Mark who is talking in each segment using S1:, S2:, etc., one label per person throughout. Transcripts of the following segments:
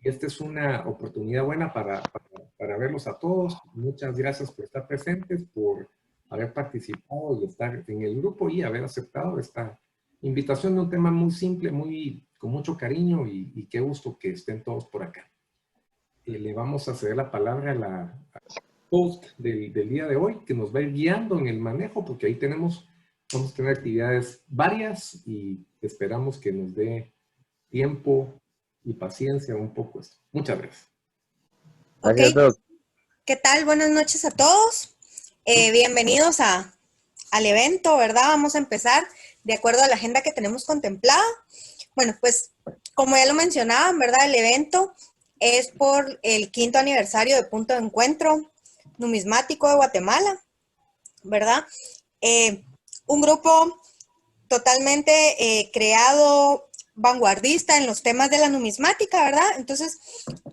S1: Esta es una oportunidad buena para verlos a todos. Muchas gracias por estar presentes, por haber participado y estar en el grupo y haber aceptado esta invitación de un tema muy simple, con mucho cariño y qué gusto que estén todos por acá. Le vamos a ceder la palabra a la host del día de hoy, que nos va a ir guiando en el manejo, porque ahí vamos a tener actividades varias y esperamos que nos dé tiempo y paciencia un poco esto. Muchas gracias.
S2: Ok, ¿qué tal? Buenas noches a todos. Bienvenidos al evento, ¿verdad? Vamos a empezar de acuerdo a la agenda que tenemos contemplada. Bueno, pues como ya lo mencionaban, ¿verdad? El evento es por el 5º aniversario de Punto de Encuentro Numismático de Guatemala, ¿verdad? Un grupo totalmente creado, vanguardista en los temas de la numismática, ¿verdad? Entonces,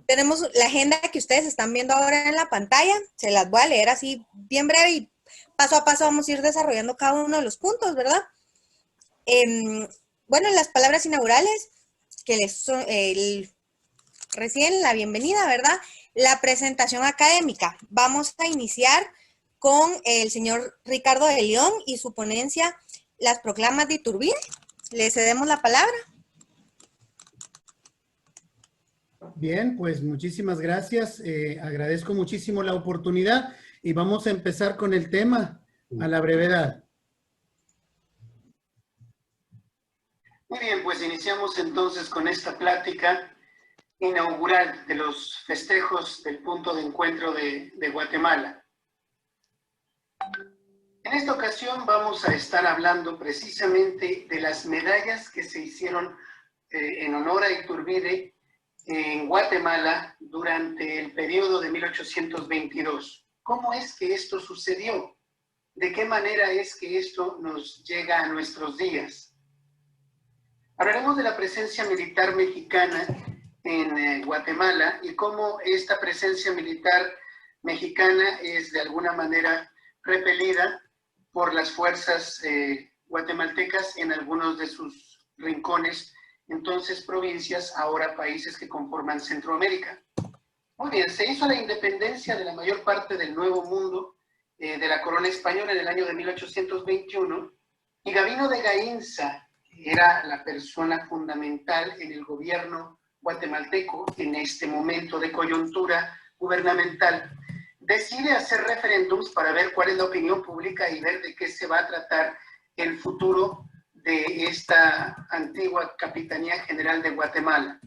S2: tenemos la agenda que ustedes están viendo ahora en la pantalla, se las voy a leer así bien breve y paso a paso vamos a ir desarrollando cada uno de los puntos, ¿verdad? Bueno, las palabras inaugurales que recién la bienvenida, ¿verdad? La presentación académica. Vamos a iniciar con el señor Ricardo de León y su ponencia, Las proclamas de Iturbide. Le cedemos la palabra.
S3: Bien, pues muchísimas gracias. Agradezco muchísimo la oportunidad y vamos a empezar con el tema a la brevedad.
S4: Muy bien, pues iniciamos entonces con esta plática inaugural de los festejos del Punto de Encuentro de Guatemala. En esta ocasión vamos a estar hablando precisamente de las medallas que se hicieron en honor a Iturbide en Guatemala durante el periodo de 1822. ¿Cómo es que esto sucedió? ¿De qué manera es que esto nos llega a nuestros días? Hablaremos de la presencia militar mexicana en Guatemala y cómo esta presencia militar mexicana es de alguna manera repelida por las fuerzas guatemaltecas en algunos de sus rincones, entonces provincias, ahora países que conforman Centroamérica. Muy bien, se hizo la independencia de la mayor parte del Nuevo Mundo de la corona española en el año de 1821 y Gavino de Gainza era la persona fundamental en el gobierno guatemalteco en este momento de coyuntura gubernamental. Decide hacer referéndums para ver cuál es la opinión pública y ver de qué se va a tratar el futuro de esta antigua Capitanía General de Guatemala.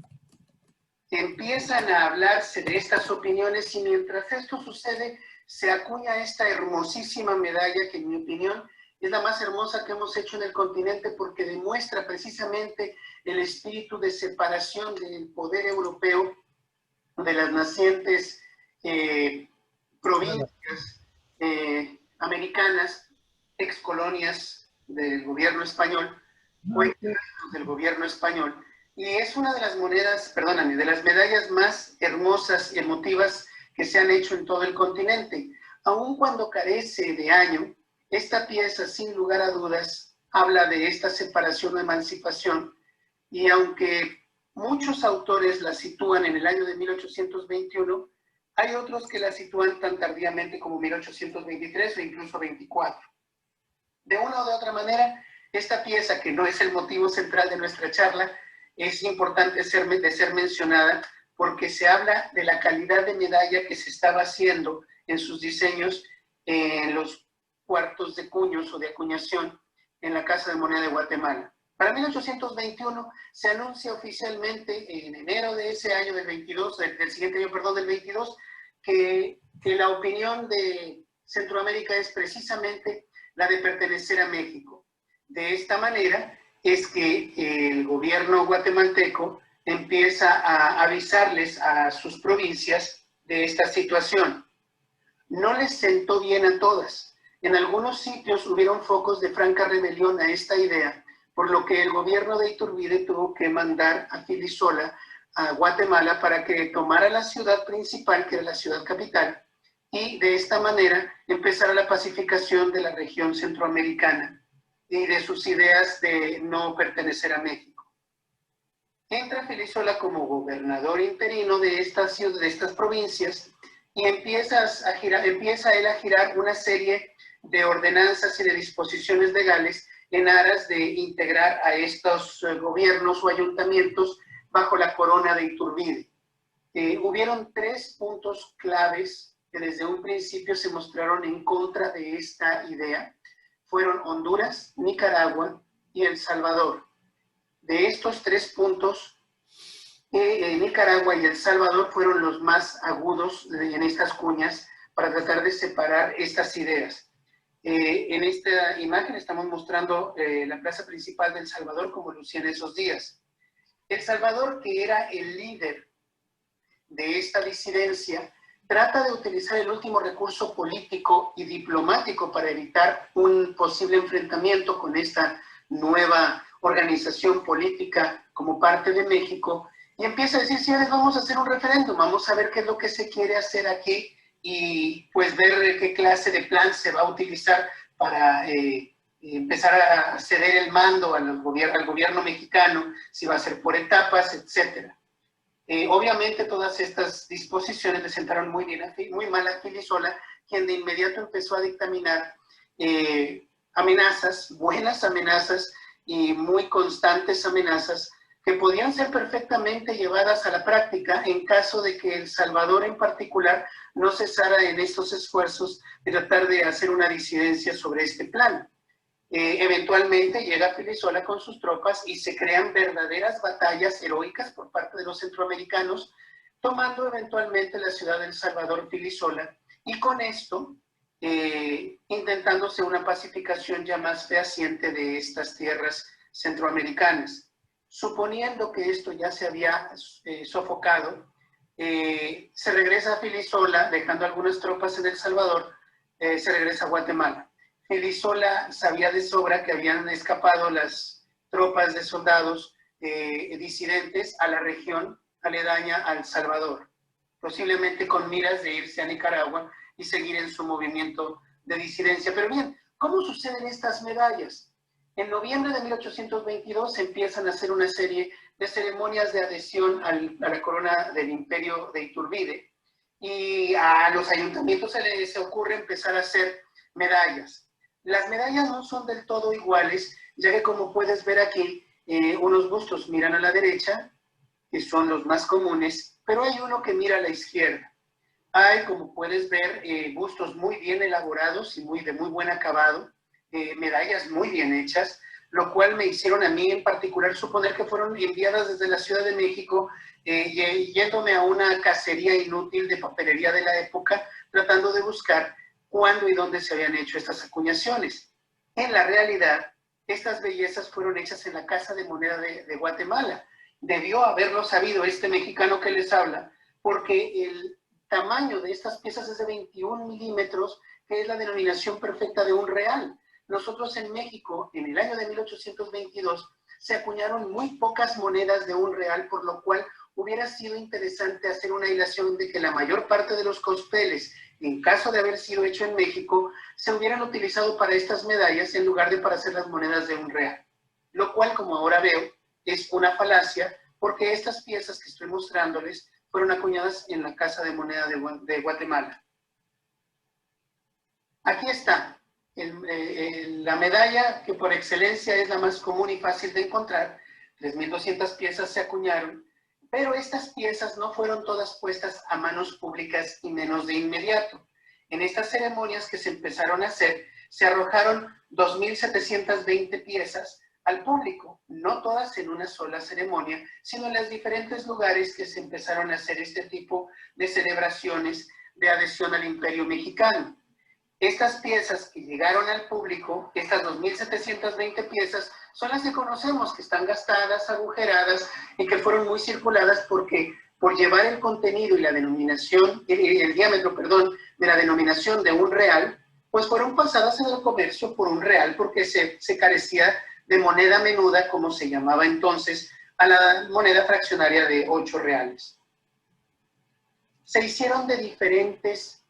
S4: Empiezan a hablarse de estas opiniones y mientras esto sucede, se acuña esta hermosísima medalla que en mi opinión es la más hermosa que hemos hecho en el continente porque demuestra precisamente el espíritu de separación del poder europeo de las nacientes provincias americanas, excolonias del gobierno español, o extranjeros del gobierno español. Y es una de las monedas, perdóname, de las medallas más hermosas y emotivas que se han hecho en todo el continente. Aun cuando carece de año, esta pieza, sin lugar a dudas, habla de esta separación o emancipación, y aunque muchos autores la sitúan en el año de 1821, hay otros que la sitúan tan tardíamente como 1823 o incluso 24. De una o de otra manera, esta pieza, que no es el motivo central de nuestra charla, es importante de ser mencionada porque se habla de la calidad de medalla que se estaba haciendo en sus diseños en los cuartos de cuños o de acuñación en la Casa de Moneda de Guatemala. Para 1821 se anuncia oficialmente en enero de ese año del 22, del siguiente año, perdón, del 22, que la opinión de Centroamérica es precisamente la de pertenecer a México. De esta manera es que el gobierno guatemalteco empieza a avisarles a sus provincias de esta situación. No les sentó bien a todas. En algunos sitios hubieron focos de franca rebelión a esta idea, por lo que el gobierno de Iturbide tuvo que mandar a Filisola a Guatemala para que tomara la ciudad principal, que era la ciudad capital, y de esta manera empezara la pacificación de la región centroamericana y de sus ideas de no pertenecer a México. Entra Filisola como gobernador interino de estas provincias y empieza él a girar una serie de ordenanzas y de disposiciones legales en aras de integrar a estos gobiernos o ayuntamientos bajo la corona de Iturbide. Hubieron 3 puntos claves que desde un principio se mostraron en contra de esta idea. Fueron Honduras, Nicaragua y El Salvador. De estos 3 puntos, Nicaragua y El Salvador fueron los más agudos en estas cuñas para tratar de separar estas ideas. En esta imagen estamos mostrando la plaza principal de El Salvador como lucía en esos días. El Salvador, que era el líder de esta disidencia, trata de utilizar el último recurso político y diplomático para evitar un posible enfrentamiento con esta nueva organización política como parte de México, y empieza a decir, sí, vamos a hacer un referéndum, vamos a ver qué es lo que se quiere hacer aquí y pues ver qué clase de plan se va a utilizar para empezar a ceder el mando al gobierno mexicano, si va a ser por etapas, etc. Obviamente todas estas disposiciones le sentaron muy mal a Filisola, quien de inmediato empezó a dictaminar amenazas, buenas amenazas y muy constantes amenazas que podían ser perfectamente llevadas a la práctica en caso de que El Salvador en particular no cesara en estos esfuerzos de tratar de hacer una disidencia sobre este plan. Eventualmente llega Filisola con sus tropas y se crean verdaderas batallas heroicas por parte de los centroamericanos, tomando eventualmente la ciudad de El Salvador Filisola, y con esto intentándose una pacificación ya más fehaciente de estas tierras centroamericanas. Suponiendo que esto ya se había sofocado, se regresa a Filisola, dejando algunas tropas en El Salvador, se regresa a Guatemala. Filisola sabía de sobra que habían escapado las tropas de soldados disidentes a la región aledaña a El Salvador, posiblemente con miras de irse a Nicaragua y seguir en su movimiento de disidencia. Pero bien, ¿cómo suceden estas medallas? En noviembre de 1822 se empiezan a hacer una serie de ceremonias de adhesión a la corona del imperio de Iturbide, y a los ayuntamientos se les ocurre empezar a hacer medallas. Las medallas no son del todo iguales, ya que como puedes ver aquí, unos bustos miran a la derecha, que son los más comunes, pero hay uno que mira a la izquierda. Hay, como puedes ver, bustos muy bien elaborados y de muy buen acabado, medallas muy bien hechas, lo cual me hicieron a mí en particular suponer que fueron enviadas desde la Ciudad de México, yéndome a una cacería inútil de papelería de la época, tratando de buscar cuándo y dónde se habían hecho estas acuñaciones. En la realidad, estas bellezas fueron hechas en la Casa de Moneda de Guatemala. Debió haberlo sabido este mexicano que les habla, porque el tamaño de estas piezas es de 21 milímetros, que es la denominación perfecta de un real. Nosotros en México, en el año de 1822, se acuñaron muy pocas monedas de un real, por lo cual hubiera sido interesante hacer una hilación de que la mayor parte de los cospeles, en caso de haber sido hecho en México, se hubieran utilizado para estas medallas en lugar de para hacer las monedas de un real. Lo cual, como ahora veo, es una falacia, porque estas piezas que estoy mostrándoles fueron acuñadas en la Casa de Moneda de Guatemala. Aquí está. La medalla que por excelencia es la más común y fácil de encontrar. 3.200 piezas se acuñaron, pero estas piezas no fueron todas puestas a manos públicas y menos de inmediato. En estas ceremonias que se empezaron a hacer, se arrojaron 2.720 piezas al público, no todas en una sola ceremonia, sino en los diferentes lugares que se empezaron a hacer este tipo de celebraciones de adhesión al Imperio Mexicano. Estas piezas que llegaron al público, estas 2.720 piezas, son las que conocemos, que están gastadas, agujeradas y que fueron muy circuladas porque por llevar el contenido y la denominación, el diámetro, perdón, de la denominación de un real, pues fueron pasadas en el comercio por un real porque se carecía de moneda menuda, como se llamaba entonces, a la moneda fraccionaria de 8 reales. Se hicieron de diferentes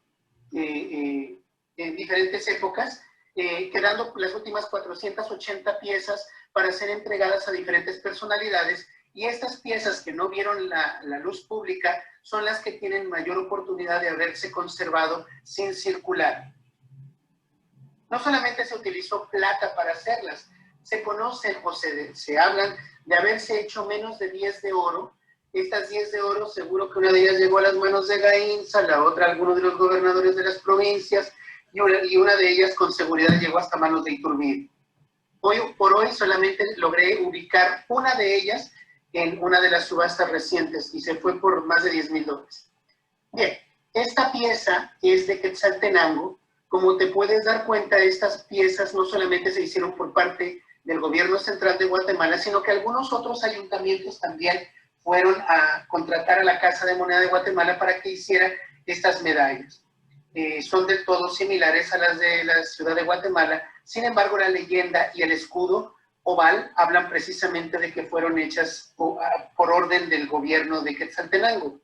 S4: épocas, quedando las últimas 480 piezas para ser entregadas a diferentes personalidades, Y estas piezas que no vieron la luz pública son las que tienen mayor oportunidad de haberse conservado sin circular. No solamente se utilizó plata para hacerlas, se conocen o se hablan de haberse hecho menos de 10 de oro. Estas 10 de oro, seguro que una de ellas llegó a las manos de Gainza, la otra a alguno de los gobernadores de las provincias, y una de ellas con seguridad llegó hasta manos de Iturbide. Hoy por hoy solamente logré ubicar una de ellas en una de las subastas recientes y se fue por más de $10,000. Bien, esta pieza es de Quetzaltenango. Como te puedes dar cuenta, estas piezas no solamente se hicieron por parte del gobierno central de Guatemala, sino que algunos otros ayuntamientos también fueron a contratar a la Casa de Moneda de Guatemala para que hiciera estas medallas. Son del todo similares a las de la ciudad de Guatemala. Sin embargo, la leyenda y el escudo oval hablan precisamente de que fueron hechas por orden del gobierno de Quetzaltenango.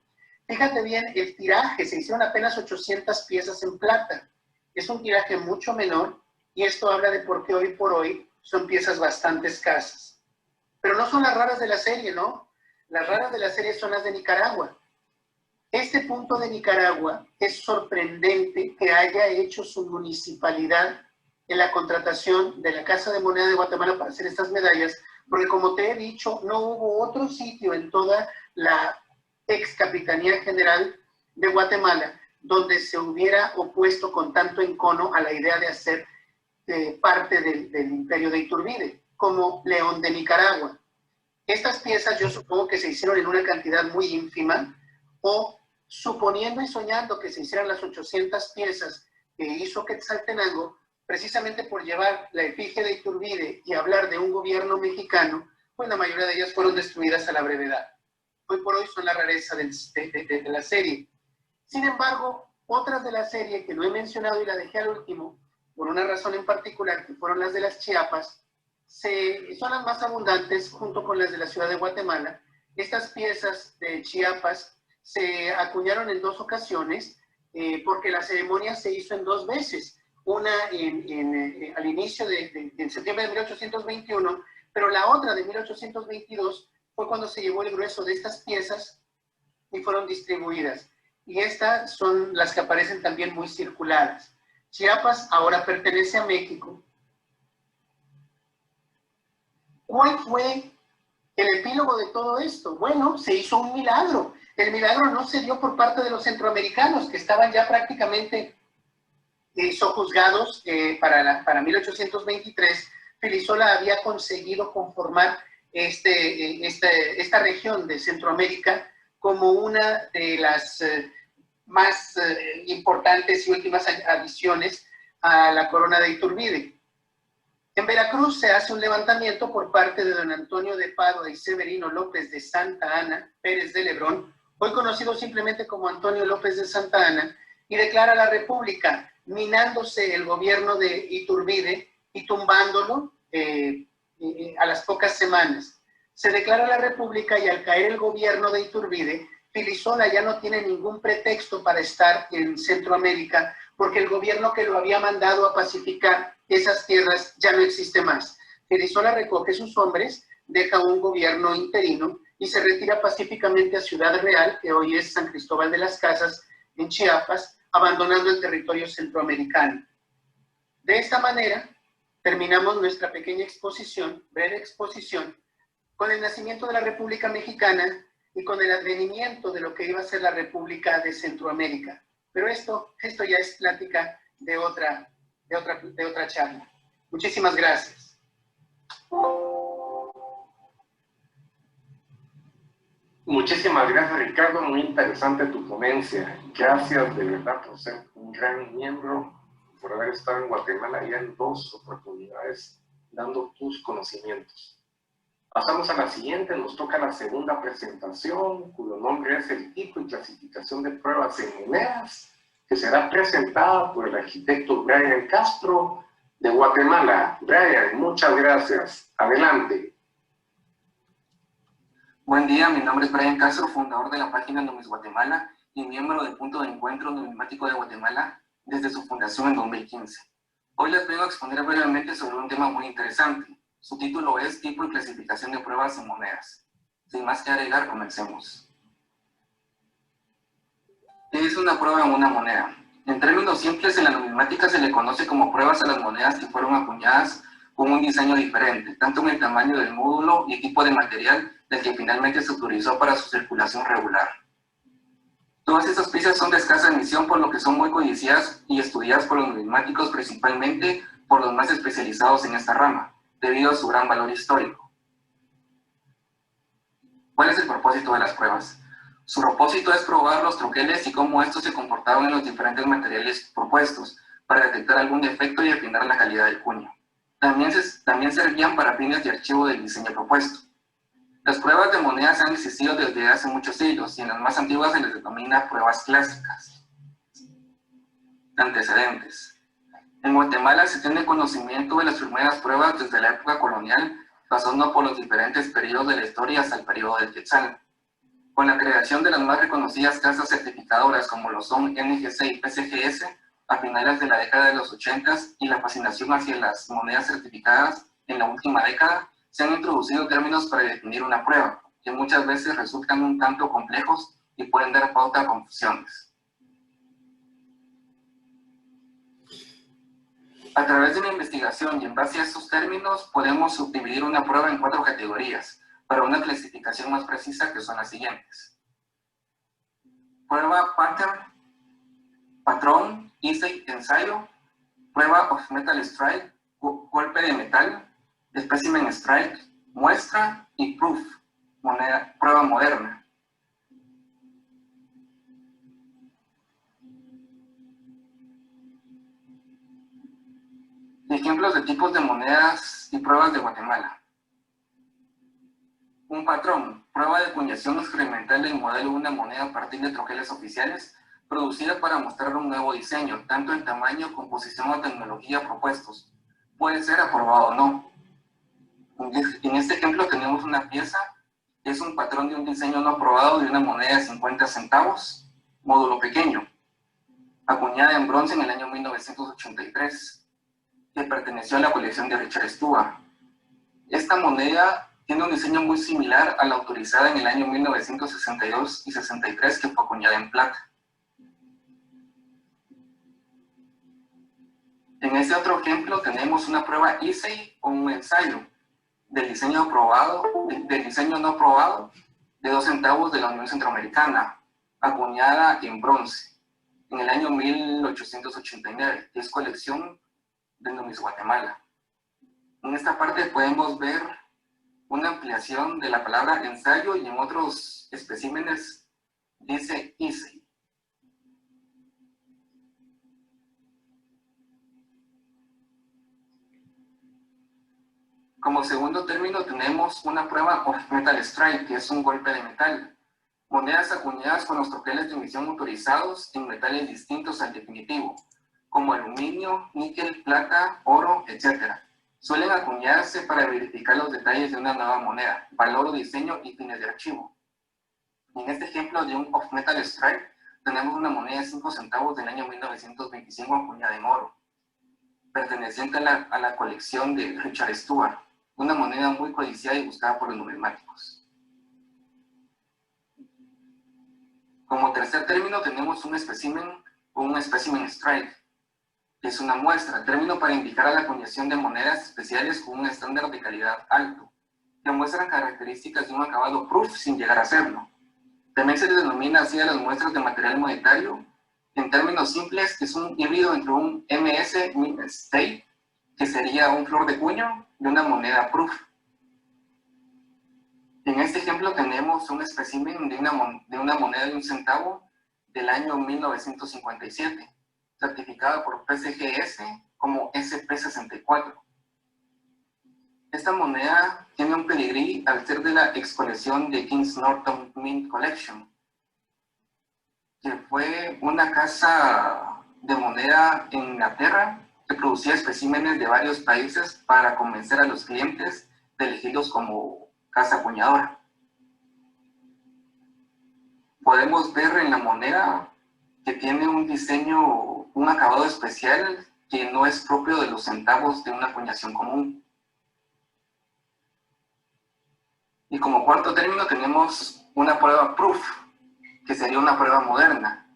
S4: Fíjate bien, el tiraje, se hicieron apenas 800 piezas en plata. Es un tiraje mucho menor y esto habla de por qué hoy por hoy son piezas bastante escasas. Pero no son las raras de la serie, ¿no? Las raras de la serie son las de Nicaragua. Este punto de Nicaragua es sorprendente que haya hecho su municipalidad en la contratación de la Casa de Moneda de Guatemala para hacer estas medallas, porque como te he dicho, no hubo otro sitio en toda la ex Capitanía General de Guatemala donde se hubiera opuesto con tanto encono a la idea de hacer parte del imperio de Iturbide, como León de Nicaragua. Estas piezas yo supongo que se hicieron en una cantidad muy ínfima, o suponiendo y soñando que se hicieran las 800 piezas que hizo Quetzaltenango, precisamente por llevar la efigie de Iturbide y hablar de un gobierno mexicano, pues la mayoría de ellas fueron destruidas a la brevedad. Hoy por hoy son la rareza de la serie. Sin embargo, otras de la serie que no he mencionado y la dejé al último, por una razón en particular, que fueron las de las Chiapas, son las más abundantes junto con las de la ciudad de Guatemala. Estas piezas de Chiapas se acuñaron en 2 ocasiones porque la ceremonia se hizo en 2 veces. Una al inicio en septiembre de 1821, pero la otra de 1822 fue cuando se llevó el grueso de estas piezas y fueron distribuidas. Y estas son las que aparecen también muy circuladas. Chiapas ahora pertenece a México. ¿Cuál fue el epílogo de todo esto? Bueno, se hizo un milagro. El milagro no se dio por parte de los centroamericanos, que estaban ya prácticamente sojuzgados para 1823. Filisola había conseguido conformar esta región de Centroamérica como una de las más importantes y últimas adiciones a la corona de Iturbide. En Veracruz se hace un levantamiento por parte de don Antonio de Padua y Severino López de Santa Ana, Pérez de Lebrón, hoy conocido simplemente como Antonio López de Santa Ana, y declara la república, minándose el gobierno de Iturbide y tumbándolo a las pocas semanas. Se declara la república y al caer el gobierno de Iturbide, Filisola ya no tiene ningún pretexto para estar en Centroamérica, porque el gobierno que lo había mandado a pacificar esas tierras ya no existe más. Filisola recoge sus hombres, deja un gobierno interino y se retira pacíficamente a Ciudad Real, que hoy es San Cristóbal de las Casas, en Chiapas, abandonando el territorio centroamericano. De esta manera, terminamos nuestra pequeña exposición, breve exposición, con el nacimiento de la República Mexicana y con el advenimiento de lo que iba a ser la República de Centroamérica. Pero esto ya es plática de otra charla. Muchísimas gracias.
S1: Muchísimas gracias, Ricardo. Muy interesante tu ponencia. Gracias de verdad por ser un gran miembro, por haber estado en Guatemala ya en 2 oportunidades dando tus conocimientos. Pasamos a la siguiente, nos toca la segunda presentación, cuyo nombre es el tipo y clasificación de pruebas en monedas, que será presentada por el arquitecto Brian Castro de Guatemala. Brian, muchas gracias. Adelante.
S5: Buen día, mi nombre es Brian Castro, fundador de la página Numis Guatemala y miembro del Punto de Encuentro Numismático de Guatemala desde su fundación en 2015. Hoy les vengo a exponer brevemente sobre un tema muy interesante. Su título es Tipo y clasificación de pruebas en monedas. Sin más que agregar, comencemos. ¿Qué es una prueba en una moneda? En términos simples, en la numismática se le conoce como pruebas a las monedas que fueron acuñadas con un diseño diferente, tanto en el tamaño del módulo y tipo de material del que finalmente se autorizó para su circulación regular. Todas estas piezas son de escasa emisión, por lo que son muy codiciadas y estudiadas por los numismáticos, principalmente por los más especializados en esta rama, debido a su gran valor histórico. ¿Cuál es el propósito de las pruebas? Su propósito es probar los troqueles y cómo estos se comportaban en los diferentes materiales propuestos, para detectar algún defecto y afinar la calidad del cuño. También servían para fines de archivo del diseño propuesto. Las pruebas de monedas han existido desde hace muchos siglos y en las más antiguas se les denomina pruebas clásicas. Antecedentes. En Guatemala se tiene conocimiento de las primeras pruebas desde la época colonial, pasando por los diferentes periodos de la historia hasta el periodo del Quetzal. Con la creación de las más reconocidas casas certificadoras como lo son NGC y PCGS, a finales de la década de los 80 y la fascinación hacia las monedas certificadas en la última década, se han introducido términos para definir una prueba, que muchas veces resultan un tanto complejos y pueden dar pauta a confusiones. A través de una investigación y en base a estos términos, podemos subdividir una prueba en 4 categorías, para una clasificación más precisa, que son las siguientes. Prueba pattern, patrón, essay, ensayo, prueba of metal strike, golpe de metal, specimen strike, muestra y proof, prueba moderna. Ejemplos de tipos de monedas y pruebas de Guatemala. Un patrón, prueba de acuñación experimental del modelo de una moneda a partir de troqueles oficiales, producida para mostrar un nuevo diseño, tanto en tamaño, composición o tecnología propuestos. Puede ser aprobado o no. En este ejemplo tenemos una pieza, es un patrón de un diseño no aprobado de una moneda de 50 centavos, módulo pequeño, acuñada en bronce en el año 1983, que perteneció a la colección de Richard Stuart. Esta moneda tiene un diseño muy similar a la autorizada en el año 1962 y 63, que fue acuñada en plata. En este otro ejemplo tenemos una prueba essay o un ensayo del diseño no aprobado de 2 centavos de la Unión Centroamericana, acuñada en bronce en el año 1889, que es colección de Numis Guatemala. En esta parte podemos ver una ampliación de la palabra ensayo y en otros especímenes dice essay. Como segundo término tenemos una prueba of metal strike, que es un golpe de metal. Monedas acuñadas con los troqueles de emisión autorizados en metales distintos al definitivo, como aluminio, níquel, plata, oro, etc. Suelen acuñarse para verificar los detalles de una nueva moneda, valor o diseño y fines de archivo. En este ejemplo de un of metal strike, tenemos una moneda de 5 centavos del año 1925 acuñada en oro, perteneciente a la colección de Richard Stuart, una moneda muy codiciada y buscada por los numismáticos. Como tercer término tenemos un espécimen o un specimen strike, que es una muestra, término para indicar a la acuñación de monedas especiales con un estándar de calidad alto, que muestran características de un acabado proof sin llegar a serlo. También se les denomina así a las muestras de material monetario. En términos simples, es un híbrido entre un MS Mint State, que sería un flor de cuño, y una moneda proof. En este ejemplo tenemos un espécimen de una moneda de 1 centavo del año 1957, certificada por PCGS como SP64. Esta moneda tiene un pedigrí al ser de la ex colección de King's Norton Mint Collection, que fue una casa de moneda en Inglaterra que producía especímenes de varios países para convencer a los clientes de elegirlos como casa acuñadora. Podemos ver en la moneda que tiene un diseño, un acabado especial que no es propio de los centavos de una acuñación común. Y como cuarto término tenemos una prueba proof, que sería una prueba moderna.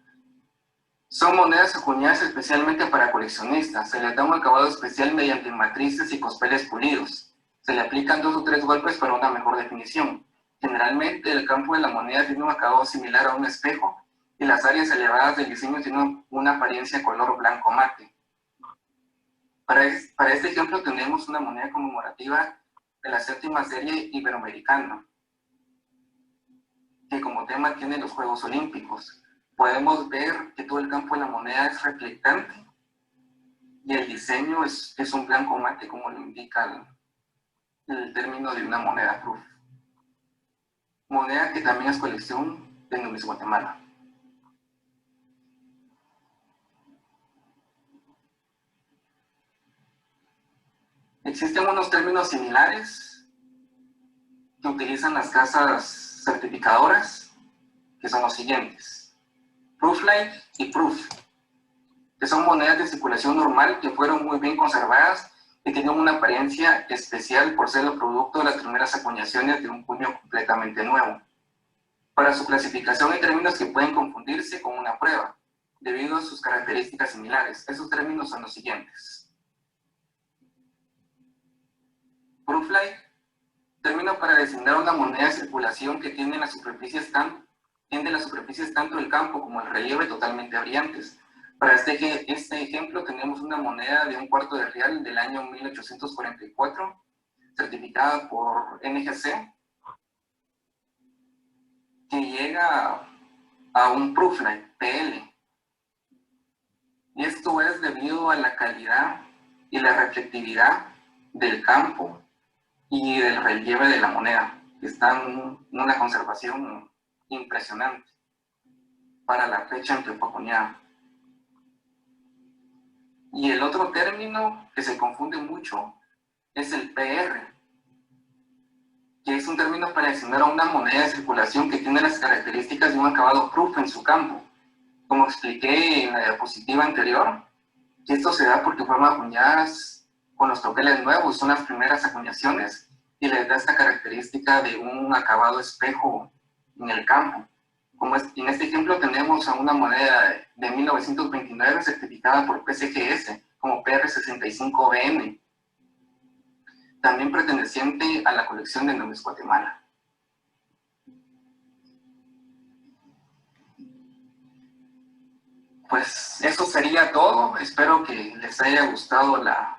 S5: Son monedas acuñadas especialmente para coleccionistas. Se les da un acabado especial mediante matrices y cospeles pulidos. Se le aplican 2 o 3 golpes para una mejor definición. Generalmente el campo de la moneda tiene un acabado similar a un espejo y las áreas elevadas del diseño tienen una apariencia color blanco mate. Para este ejemplo tenemos una moneda conmemorativa de la 7ª serie iberoamericana, que como tema tiene los Juegos Olímpicos. Podemos ver que todo el campo de la moneda es reflectante y el diseño es un blanco mate, como lo indica el término de una moneda proof. Moneda que también es colección de Numis Guatemala. Existen unos términos similares que utilizan las casas certificadoras, que son los siguientes: Prooflight y Proof, que son monedas de circulación normal que fueron muy bien conservadas y tienen una apariencia especial por ser el producto de las primeras acuñaciones de un puño completamente nuevo. Para su clasificación hay términos que pueden confundirse con una prueba, debido a sus características similares. Esos términos son los siguientes: Prooflight, término para designar una moneda de circulación que tiende las superficies tanto del campo como el relieve totalmente brillantes. Para este ejemplo tenemos una moneda de un cuarto de real del año 1844, certificada por NGC, que llega a un Prooflight PL. Y esto es debido a la calidad y la reflectividad del campo y del relieve de la moneda, que está en una conservación impresionante para la fecha en que fue acuñada. Y el otro término que se confunde mucho es el PR, que es un término para designar a una moneda de circulación que tiene las características de un acabado proof en su campo. Como expliqué en la diapositiva anterior, que esto se da porque fueron acuñadas con los troqueles nuevos, son las primeras acuñaciones, y les da esta característica de un acabado espejo en el campo. Como en este ejemplo tenemos a una moneda de 1929 certificada por PCGS como PR65BM, también perteneciente a la colección de Numis Guatemala. Pues eso sería todo. Espero que les haya gustado la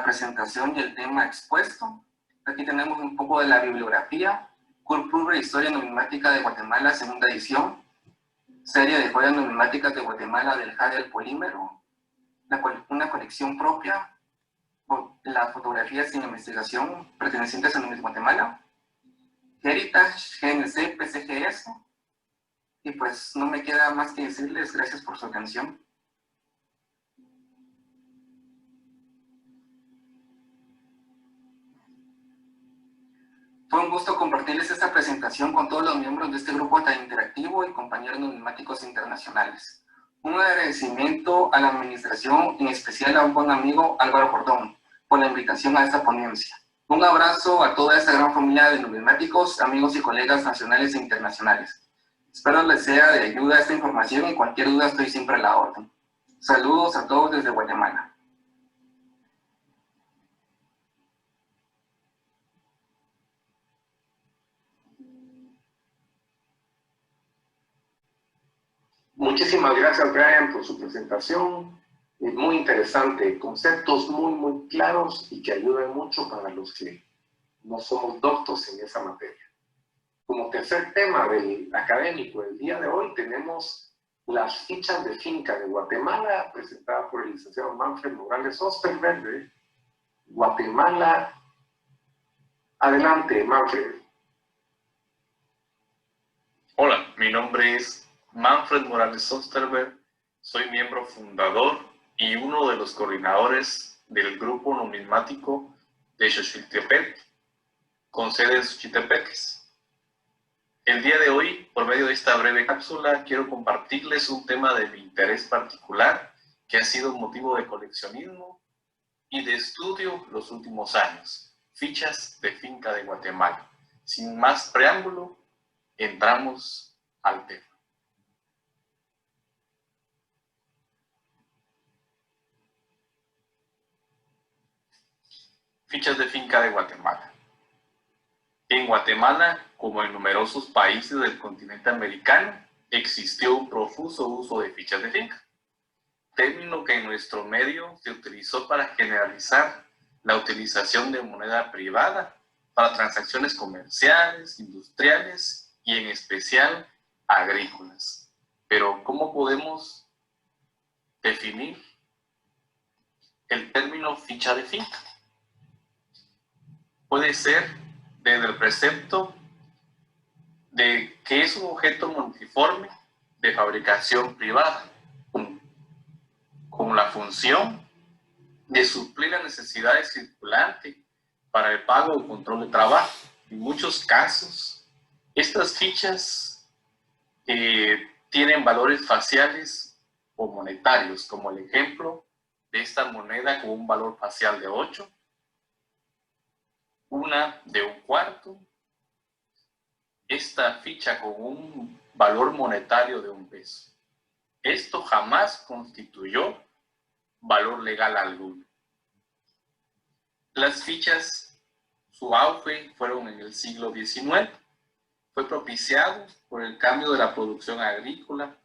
S5: presentación y el tema expuesto. Aquí tenemos un poco de la bibliografía: Cultura e Historia Numismática de Guatemala, segunda edición, serie de joyas numismáticas de Guatemala del jade al polímero, una colección propia, las fotografías sin investigación pertenecientes a Numis Guatemala, Heritage, GNC, PCGS, y pues no me queda más que decirles gracias por su atención. Fue un gusto compartirles esta presentación con todos los miembros de este grupo tan interactivo y compañeros numismáticos internacionales. Un agradecimiento a la administración, en especial a un buen amigo, Álvaro Cordón, por la invitación a esta ponencia. Un abrazo a toda esta gran familia de numismáticos, amigos y colegas nacionales e internacionales. Espero les sea de ayuda esta información y cualquier duda estoy siempre a la orden. Saludos a todos desde Guatemala.
S1: Muchísimas gracias, Brian, por su presentación. Muy interesante, conceptos muy claros y que ayudan mucho para los que no somos doctos en esa materia. Como tercer tema del académico del día de hoy tenemos las fichas de finca de Guatemala, presentada por el licenciado Manfred Morales Osterberg de Guatemala. Adelante, Manfred.
S6: Hola, mi nombre es Manfred Morales Osterberg, soy miembro fundador y uno de los coordinadores del grupo numismático de Xochitepec, con sede en Xochitepeques. El día de hoy, por medio de esta breve cápsula, quiero compartirles un tema de mi interés particular que ha sido motivo de coleccionismo y de estudio los últimos años: fichas de finca de Guatemala. Sin más preámbulo, entramos al tema. Fichas de finca de Guatemala. En Guatemala, como en numerosos países del continente americano, existió un profuso uso de fichas de finca, término que en nuestro medio se utilizó para generalizar la utilización de moneda privada para transacciones comerciales, industriales y en especial agrícolas. Pero, ¿cómo podemos definir el término ficha de finca? Puede ser desde el precepto de que es un objeto multiforme de fabricación privada, con la función de suplir las necesidades circulantes para el pago o control de trabajo. En muchos casos, estas fichas tienen valores faciales o monetarios, como el ejemplo de esta moneda con un valor facial de 8, una de 1/4, esta ficha con un valor monetario de 1 peso. Esto jamás constituyó valor legal alguno. Las fichas, su auge fueron en el siglo XIX. Fue propiciado por el cambio de la producción agrícola,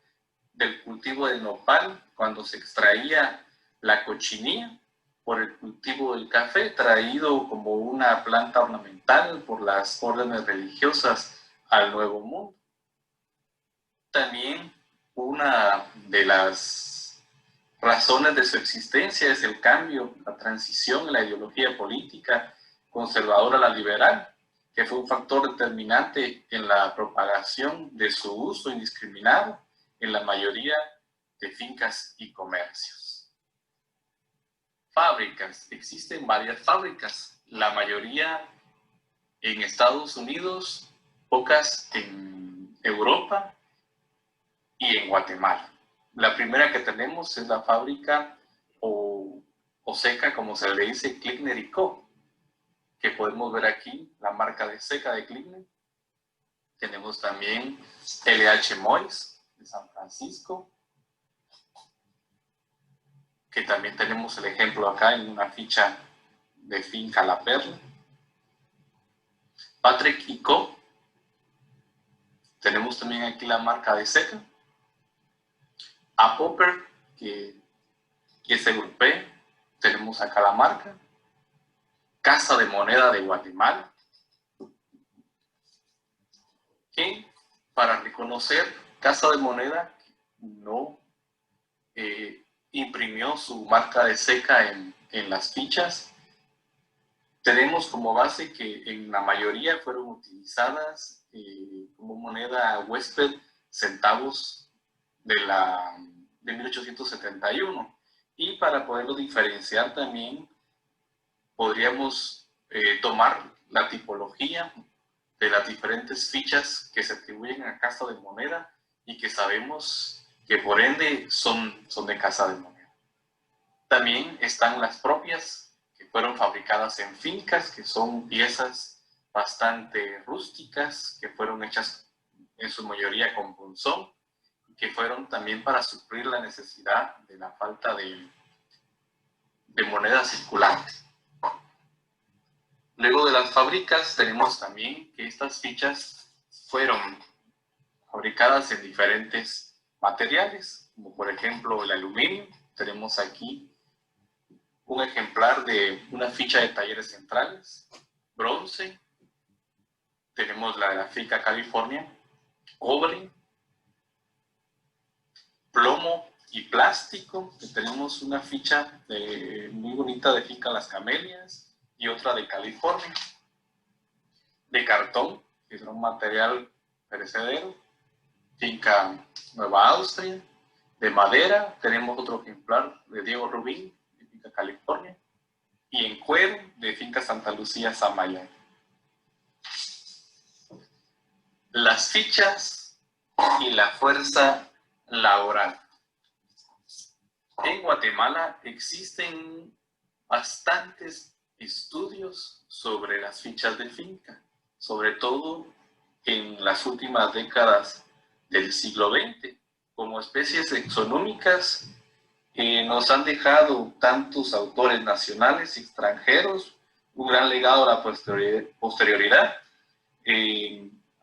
S6: del cultivo del nopal, cuando se extraía la cochinilla, por el cultivo del café, traído como una planta ornamental por las órdenes religiosas al Nuevo Mundo. También una de las razones de su existencia es el cambio, la transición en la ideología política conservadora a la liberal, que fue un factor determinante en la propagación de su uso indiscriminado en la mayoría de fincas y comercios. Fábricas. Existen varias fábricas, la mayoría en Estados Unidos, pocas en Europa y en Guatemala. La primera que tenemos es la fábrica Oseca, como se le dice, Klingner & Co., que podemos ver aquí, la marca de seca de Klingner. Tenemos también LH Mois de San Francisco, que también tenemos el ejemplo acá en una ficha de finca La Perla. Patrick & Co. Tenemos también aquí la marca de seca. Apopper, que es europeo, tenemos acá la marca. Casa de Moneda de Guatemala, que para reconocer Casa de Moneda no imprimió su marca de seca en las fichas. Tenemos como base que en la mayoría fueron utilizadas como moneda huésped centavos de 1871. Y para poderlo diferenciar también podríamos tomar la tipología de las diferentes fichas que se atribuyen a Casa de Moneda y que sabemos que por ende son de Casa de Moneda. También están las propias que fueron fabricadas en fincas, que son piezas bastante rústicas, que fueron hechas en su mayoría con punzón, que fueron también para suplir la necesidad de la falta de moneda circulante. Luego de las fábricas tenemos también que estas fichas fueron fabricadas en diferentes materiales, como por ejemplo el aluminio. Tenemos aquí un ejemplar de una ficha de Talleres Centrales, bronce. Tenemos la de la finca California, cobre, plomo y plástico. Tenemos una ficha muy bonita de finca Las Camelias y otra de California. De cartón, que es un material perecedero, finca Nueva Austria. De madera tenemos otro ejemplar de Diego Rubín, de finca California. Y en cuero, de finca Santa Lucía, Samayán. Las fichas y la fuerza laboral. En Guatemala existen bastantes estudios sobre las fichas de finca, sobre todo en las últimas décadas del siglo XX, como especies exonómicas. Nos han dejado tantos autores nacionales y extranjeros un gran legado a la posterioridad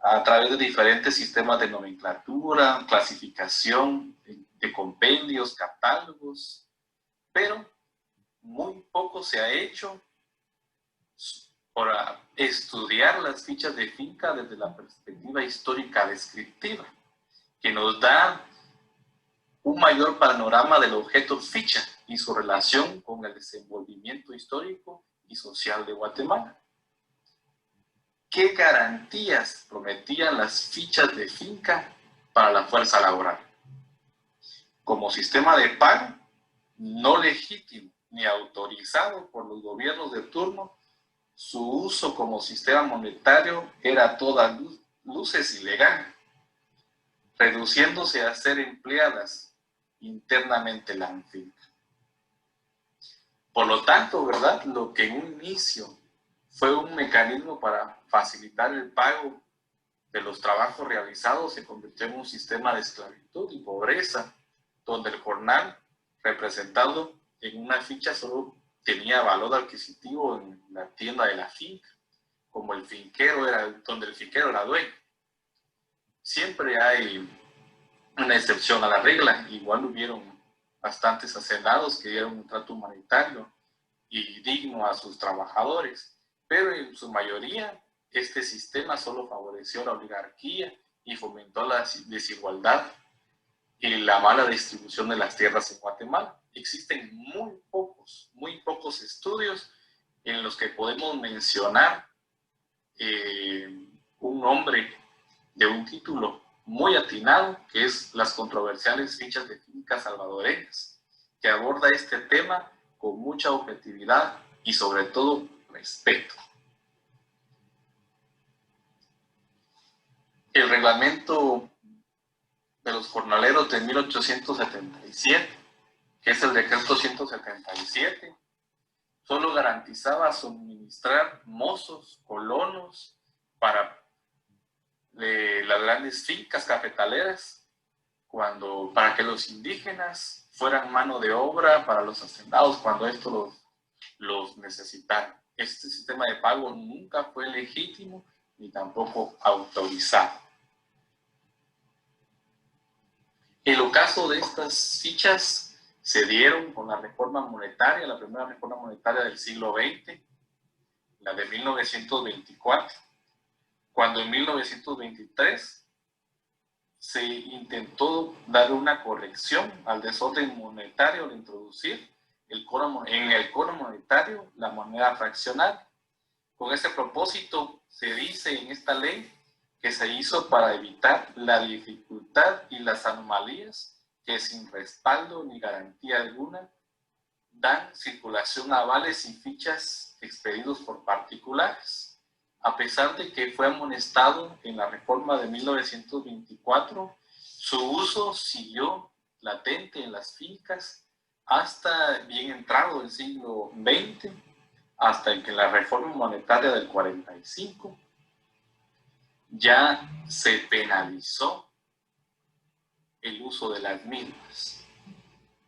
S6: a través de diferentes sistemas de nomenclatura, clasificación, de compendios, catálogos, pero muy poco se ha hecho para estudiar las fichas de finca desde la perspectiva histórica descriptiva, que nos da un mayor panorama del objeto ficha y su relación con el desenvolvimiento histórico y social de Guatemala. ¿Qué garantías prometían las fichas de finca para la fuerza laboral? Como sistema de pago no legítimo ni autorizado por los gobiernos de turno, su uso como sistema monetario era a todas luces ilegal, reduciéndose a ser empleadas internamente la finca. Por lo tanto, ¿verdad? Lo que en un inicio fue un mecanismo para facilitar el pago de los trabajos realizados se convirtió en un sistema de esclavitud y pobreza, donde el jornal representado en una ficha solo tenía valor adquisitivo en la tienda de la finca, como el finquero era, donde el finquero era dueño. Siempre hay una excepción a la regla. Igual hubieron bastantes hacendados que dieron un trato humanitario y digno a sus trabajadores, pero en su mayoría este sistema solo favoreció la oligarquía y fomentó la desigualdad y la mala distribución de las tierras en Guatemala. Existen muy pocos estudios en los que podemos mencionar un nombre de un título muy atinado, que es las controversiales fichas de finca salvadoreñas, que aborda este tema con mucha objetividad y sobre todo respeto. El reglamento de los jornaleros de 1877, que es el decreto 177, solo garantizaba suministrar mozos, colonos para las grandes fincas cafetaleras, para que los indígenas fueran mano de obra para los hacendados cuando esto los necesitaran. Este sistema de pago nunca fue legítimo ni tampoco autorizado. El ocaso de estas fichas se dieron con la reforma monetaria, la primera reforma monetaria del siglo XX, la de 1924, cuando en 1923 se intentó dar una corrección al desorden monetario al introducir en el cono monetario la moneda fraccional. Con ese propósito se dice en esta ley que se hizo para evitar la dificultad y las anomalías que sin respaldo ni garantía alguna dan circulación a avales y fichas expedidos por particulares. A pesar de que fue amonestado en la reforma de 1924, su uso siguió latente en las fincas hasta bien entrado el siglo XX, hasta que la reforma monetaria del 45 ya se penalizó el uso de las mismas,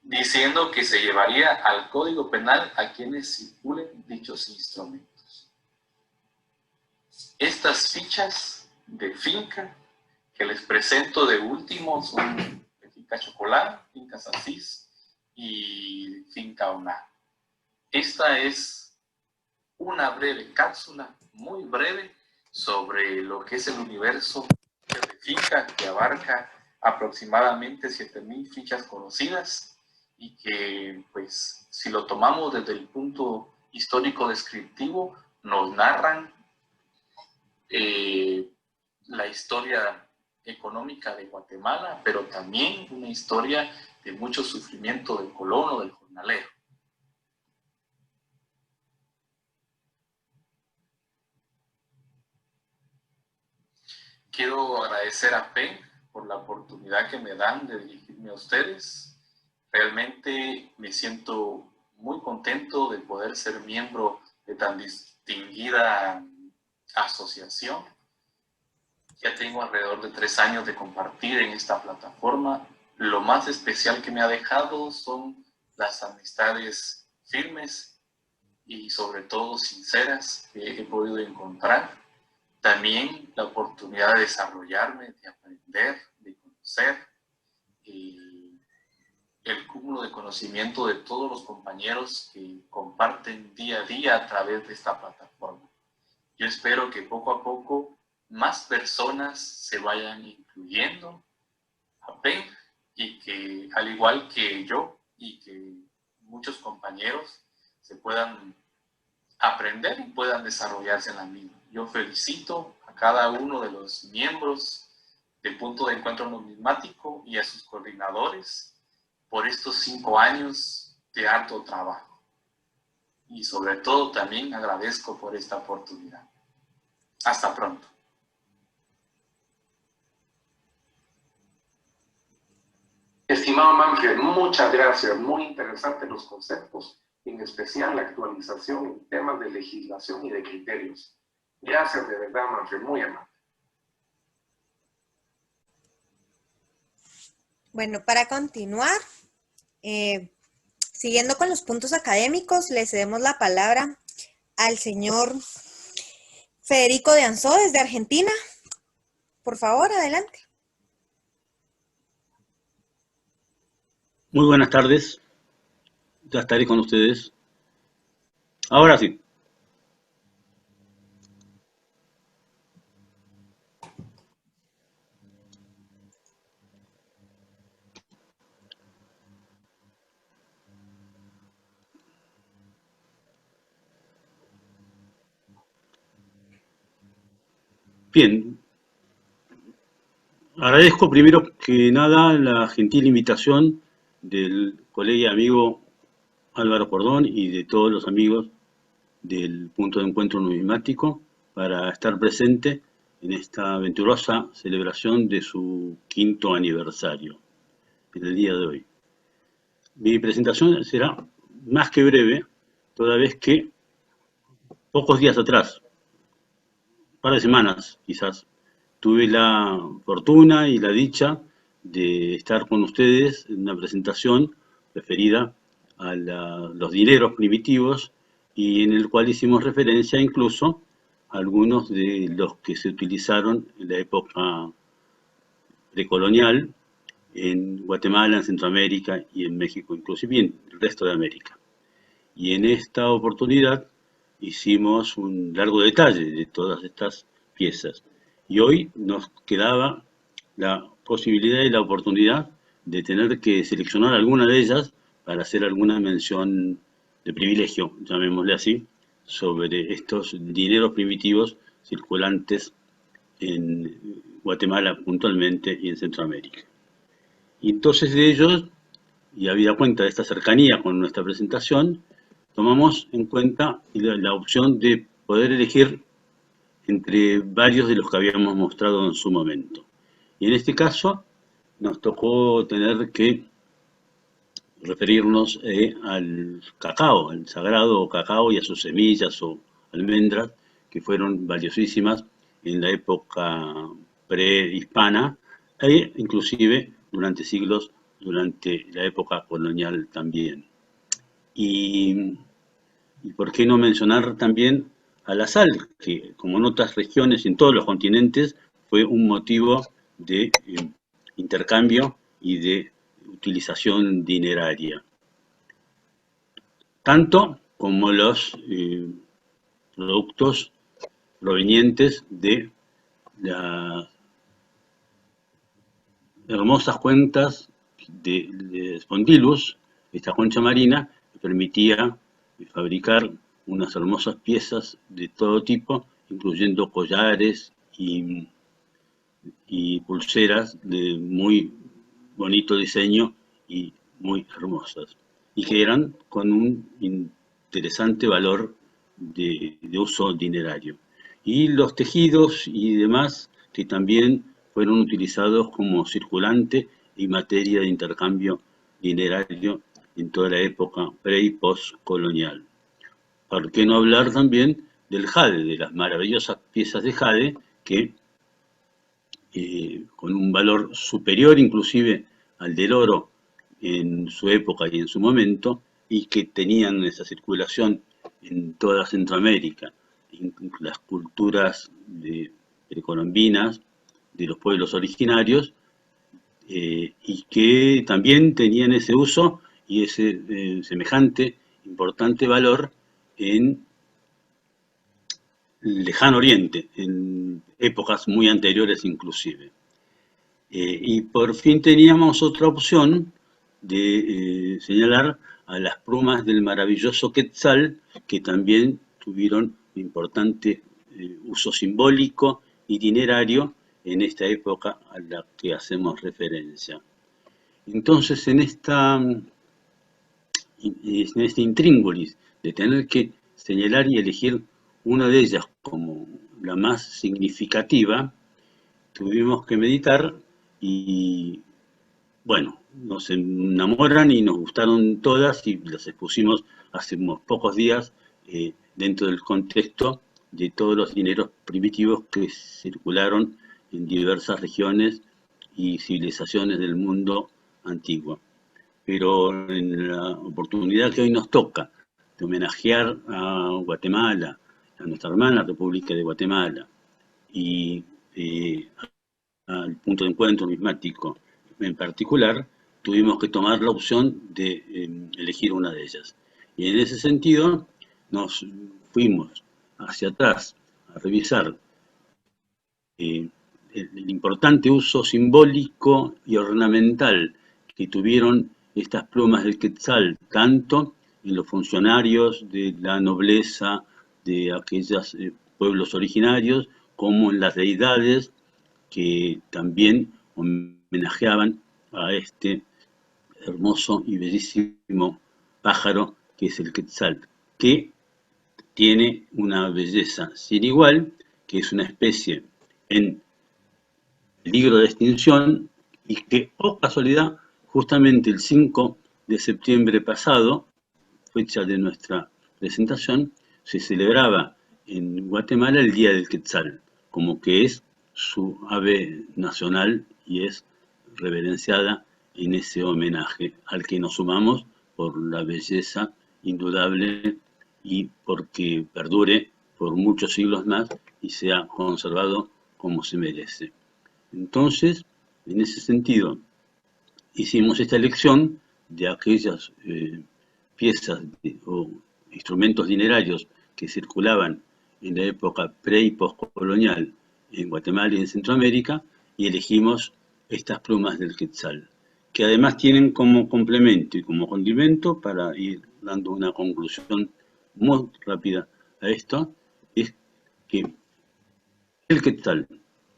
S6: diciendo que se llevaría al Código Penal a quienes circulen dichos instrumentos. Estas fichas de finca que les presento de último son de Finca Chocolá, Finca Sasís y Finca Oná. Esta es una breve cápsula, muy breve, sobre lo que es el universo de finca, que abarca aproximadamente 7,000 fichas conocidas y que, pues, si lo tomamos desde el punto histórico descriptivo, nos narran la historia económica de Guatemala, pero también una historia de mucho sufrimiento del colono, del jornalero. Quiero agradecer a PEN por la oportunidad que me dan de dirigirme a ustedes. Realmente me siento muy contento de poder ser miembro de tan distinguida asociación. Ya tengo alrededor de 3 años de compartir en esta plataforma. Lo más especial que me ha dejado son las amistades firmes y sobre todo sinceras que he podido encontrar. También la oportunidad de desarrollarme, de aprender, de conocer, y el cúmulo de conocimiento de todos los compañeros que comparten día a día a través de esta plataforma. Yo espero que poco a poco más personas se vayan incluyendo a PEN y que, al igual que yo y que muchos compañeros, se puedan aprender y puedan desarrollarse en la misma. Yo felicito a cada uno de los miembros del Punto de Encuentro Numismático y a sus coordinadores por estos 5 años de harto trabajo. Y sobre todo también agradezco por esta oportunidad. Hasta pronto.
S1: Estimado Manfred, muchas gracias. Muy interesantes los conceptos, en especial la actualización en temas de legislación y de criterios. Gracias de verdad, Manfred, muy amable.
S2: Bueno, para continuar, siguiendo con los puntos académicos, le cedemos la palabra al señor Federico de Anzó, desde Argentina. Por favor, adelante.
S7: Muy buenas tardes. Ya estaré con ustedes. Ahora sí. Bien. Agradezco primero que nada la gentil invitación del colega y amigo Álvaro Cordón y de todos los amigos del Punto de Encuentro Numismático para estar presente en esta aventurosa celebración de su 5º aniversario, en el día de hoy. Mi presentación será más que breve, toda vez que pocos días atrás, un par de semanas quizás, tuve la fortuna y la dicha de estar con ustedes en una presentación referida a los dineros primitivos y en el cual hicimos referencia incluso a algunos de los que se utilizaron en la época precolonial en Guatemala, en Centroamérica y en México, inclusive en el resto de América. Y en esta oportunidad hicimos un largo detalle de todas estas piezas. Y hoy nos quedaba la posibilidad y la oportunidad de tener que seleccionar alguna de ellas para hacer alguna mención de privilegio, llamémosle así, sobre estos dineros primitivos circulantes en Guatemala puntualmente y en Centroamérica. Y entonces de ellos, y habida cuenta de esta cercanía con nuestra presentación, tomamos en cuenta la opción de poder elegir entre varios de los que habíamos mostrado en su momento. Y en este caso nos tocó tener que referirnos al cacao, al sagrado cacao y a sus semillas o almendras, que fueron valiosísimas en la época prehispana e inclusive durante siglos, durante la época colonial también. Y por qué no mencionar también a la sal, que como en otras regiones y en todos los continentes fue un motivo de intercambio y de utilización dineraria. Tanto como los productos provenientes de las hermosas cuencas de Spondylus, esta concha marina, que permitía fabricar unas hermosas piezas de todo tipo, incluyendo collares y pulseras de muy bonito diseño y muy hermosas, y que eran con un interesante valor de uso dinerario. Y los tejidos y demás que también fueron utilizados como circulante y materia de intercambio dinerario en toda la época pre- y post-colonial. ¿por qué no hablar también del jade, de las maravillosas piezas de jade que con un valor superior inclusive al del oro en su época y en su momento, y que tenían esa circulación en toda Centroamérica, las culturas precolombinas de los pueblos originarios, y que también tenían ese uso y ese semejante importante valor en el lejano oriente, en épocas muy anteriores inclusive. Y por fin teníamos otra opción de señalar a las plumas del maravilloso Quetzal, que también tuvieron un importante uso simbólico y dinerario en esta época a la que hacemos referencia. Entonces, en este intríngulis de tener que señalar y elegir una de ellas como la más significativa, tuvimos que meditar y, bueno, nos enamoran y nos gustaron todas y las expusimos hace unos pocos días dentro del contexto de todos los dineros primitivos que circularon en diversas regiones y civilizaciones del mundo antiguo. Pero en la oportunidad que hoy nos toca de homenajear a Guatemala, a nuestra hermana República de Guatemala, y al punto de encuentro numismático en particular, tuvimos que tomar la opción de elegir una de ellas. Y en ese sentido nos fuimos hacia atrás a revisar el importante uso simbólico y ornamental que tuvieron estas plumas del Quetzal, tanto en los funcionarios de la nobleza de aquellos pueblos originarios, como en las deidades que también homenajeaban a este hermoso y bellísimo pájaro que es el Quetzal, que tiene una belleza sin igual, que es una especie en peligro de extinción y que, oh casualidad, justamente el 5 de septiembre pasado, fecha de nuestra presentación, se celebraba en Guatemala el Día del Quetzal, como que es su ave nacional y es reverenciada en ese homenaje al que nos sumamos por la belleza indudable y porque perdure por muchos siglos más y sea conservado como se merece. Entonces, en ese sentido, hicimos esta elección de aquellas piezas o instrumentos dinerarios que circulaban en la época pre- y postcolonial en Guatemala y en Centroamérica, y elegimos estas plumas del Quetzal, que además tienen como complemento y como condimento, para ir dando una conclusión muy rápida a esto, es que el Quetzal,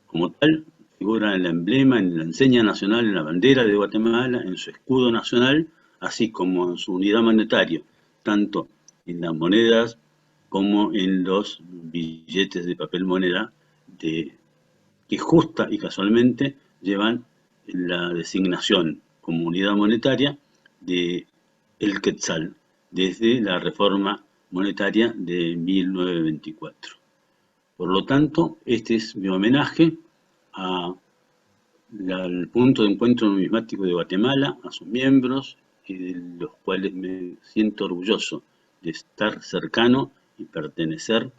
S7: como tal, figura en el emblema, en la enseña nacional, en la bandera de Guatemala, en su escudo nacional, así como en su unidad monetaria, tanto en las monedas como en los billetes de papel moneda, que justa y casualmente llevan la designación como unidad monetaria de el Quetzal, desde la reforma monetaria de 1924. Por lo tanto, este es mi homenaje al punto de encuentro numismático de Guatemala, a sus miembros, y de los cuales me siento orgulloso de estar cercano y pertenecer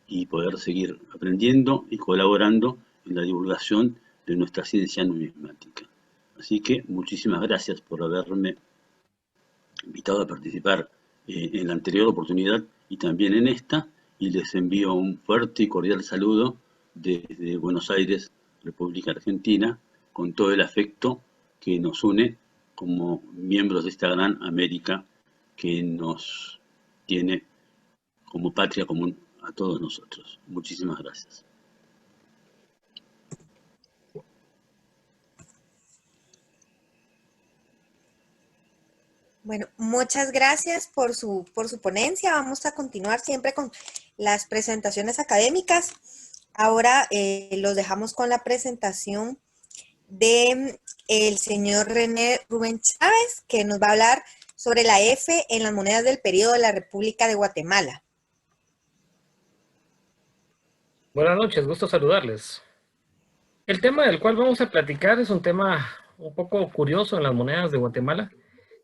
S7: y poder seguir aprendiendo y colaborando en la divulgación de nuestra ciencia numismática. Así que muchísimas gracias por haberme invitado a participar en la anterior oportunidad y también en esta, y les envío un fuerte y cordial saludo desde Buenos Aires, República Argentina, con todo el afecto que nos une como miembros de esta gran América que nos tiene como patria común a todos nosotros. Muchísimas gracias.
S2: Bueno, muchas gracias por su ponencia. Vamos a continuar siempre con las presentaciones académicas. Ahora los dejamos con la presentación de el señor René Rubén Chávez, que nos va a hablar sobre la F en las monedas del periodo de la República de Guatemala.
S8: Buenas noches, gusto saludarles. El tema del cual vamos a platicar es un tema un poco curioso en las monedas de Guatemala,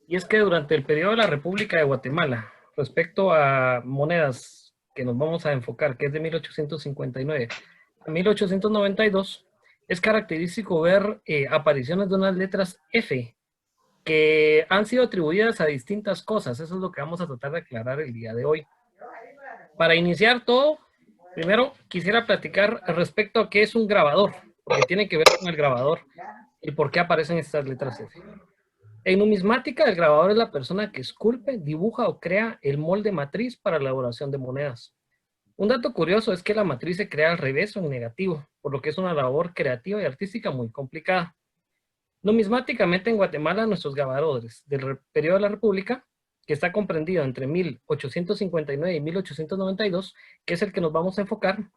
S8: y es que durante el periodo de la República de Guatemala, respecto a monedas que nos vamos a enfocar, que es de 1859 a 1892, es característico ver apariciones de unas letras F que han sido atribuidas a distintas cosas. Eso es lo que vamos a tratar de aclarar el día de hoy. Para iniciar todo, primero quisiera platicar respecto a qué es un grabador, porque tiene que ver con el grabador y por qué aparecen estas letras F. En numismática, el grabador es la persona que esculpe, dibuja o crea el molde matriz para la elaboración de monedas. Un dato curioso es que la matriz se crea al revés o en negativo, por lo que es una labor creativa y artística muy complicada. Numismáticamente en Guatemala, nuestros grabadores del periodo de la República, que está comprendido entre 1859 y 1892, que es el que nos vamos a enfocar,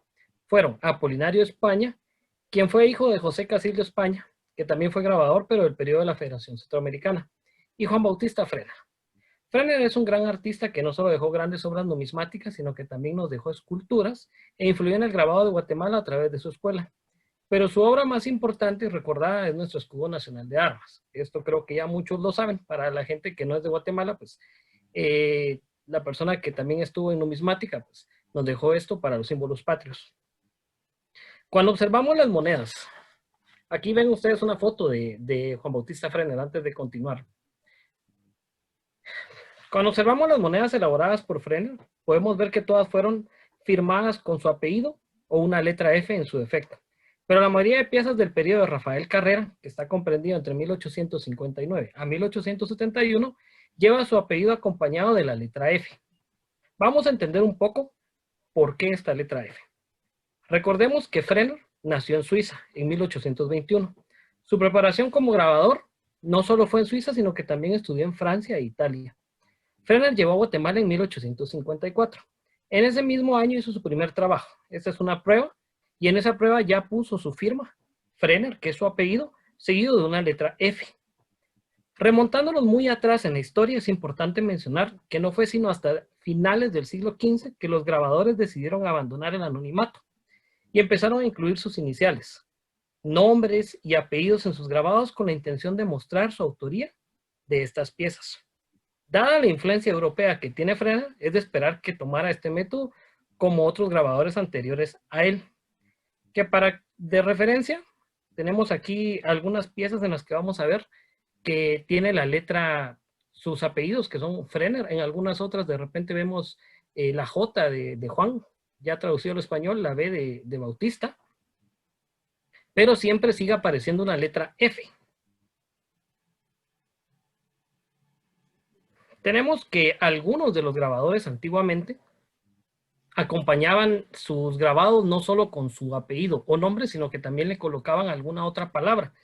S8: fueron Apolinario España, quien fue hijo de José Casildo España, que también fue grabador, pero del periodo de la Federación Centroamericana, y Juan Bautista Frener. Frener es un gran artista que no solo dejó grandes obras numismáticas, sino que también nos dejó esculturas e influyó en el grabado de Guatemala a través de su escuela. Pero su obra más importante y recordada es nuestro escudo nacional de armas. Esto creo que ya muchos lo saben. Para la gente que no es de Guatemala, pues la persona que también estuvo en numismática, pues nos dejó esto para los símbolos patrios. Cuando observamos las monedas, aquí ven ustedes una foto de Juan Bautista Frener antes de continuar. Cuando observamos las monedas elaboradas por Frener, podemos ver que todas fueron firmadas con su apellido o una letra F en su defecto. Pero la mayoría de piezas del periodo de Rafael Carrera, que está comprendido entre 1859 a 1871, lleva su apellido acompañado de la letra F. Vamos a entender un poco por qué esta letra F. Recordemos que Frener nació en Suiza en 1821. Su preparación como grabador no solo fue en Suiza, sino que también estudió en Francia e Italia. Frener llegó a Guatemala en 1854. En ese mismo año hizo su primer trabajo. Esta es una prueba, y en esa prueba ya puso su firma, Frener, que es su apellido, seguido de una letra F. Remontándonos muy atrás en la historia, es importante mencionar que no fue sino hasta finales del siglo XV que los grabadores decidieron abandonar el anonimato y empezaron a incluir sus iniciales, nombres y apellidos en sus grabados con la intención de mostrar su autoría de estas piezas. Dada la influencia europea que tiene Frener, es de esperar que tomara este método como otros grabadores anteriores a él. Que de referencia, tenemos aquí algunas piezas en las que vamos a ver que tiene la letra, sus apellidos, que son Frener. En algunas otras de repente vemos la J de Juan, ya traducido al español, la B de Bautista, pero siempre sigue apareciendo una letra F. Tenemos que algunos de los grabadores antiguamente acompañaban sus grabados no solo con su apellido o nombre, sino que también le colocaban alguna otra palabra.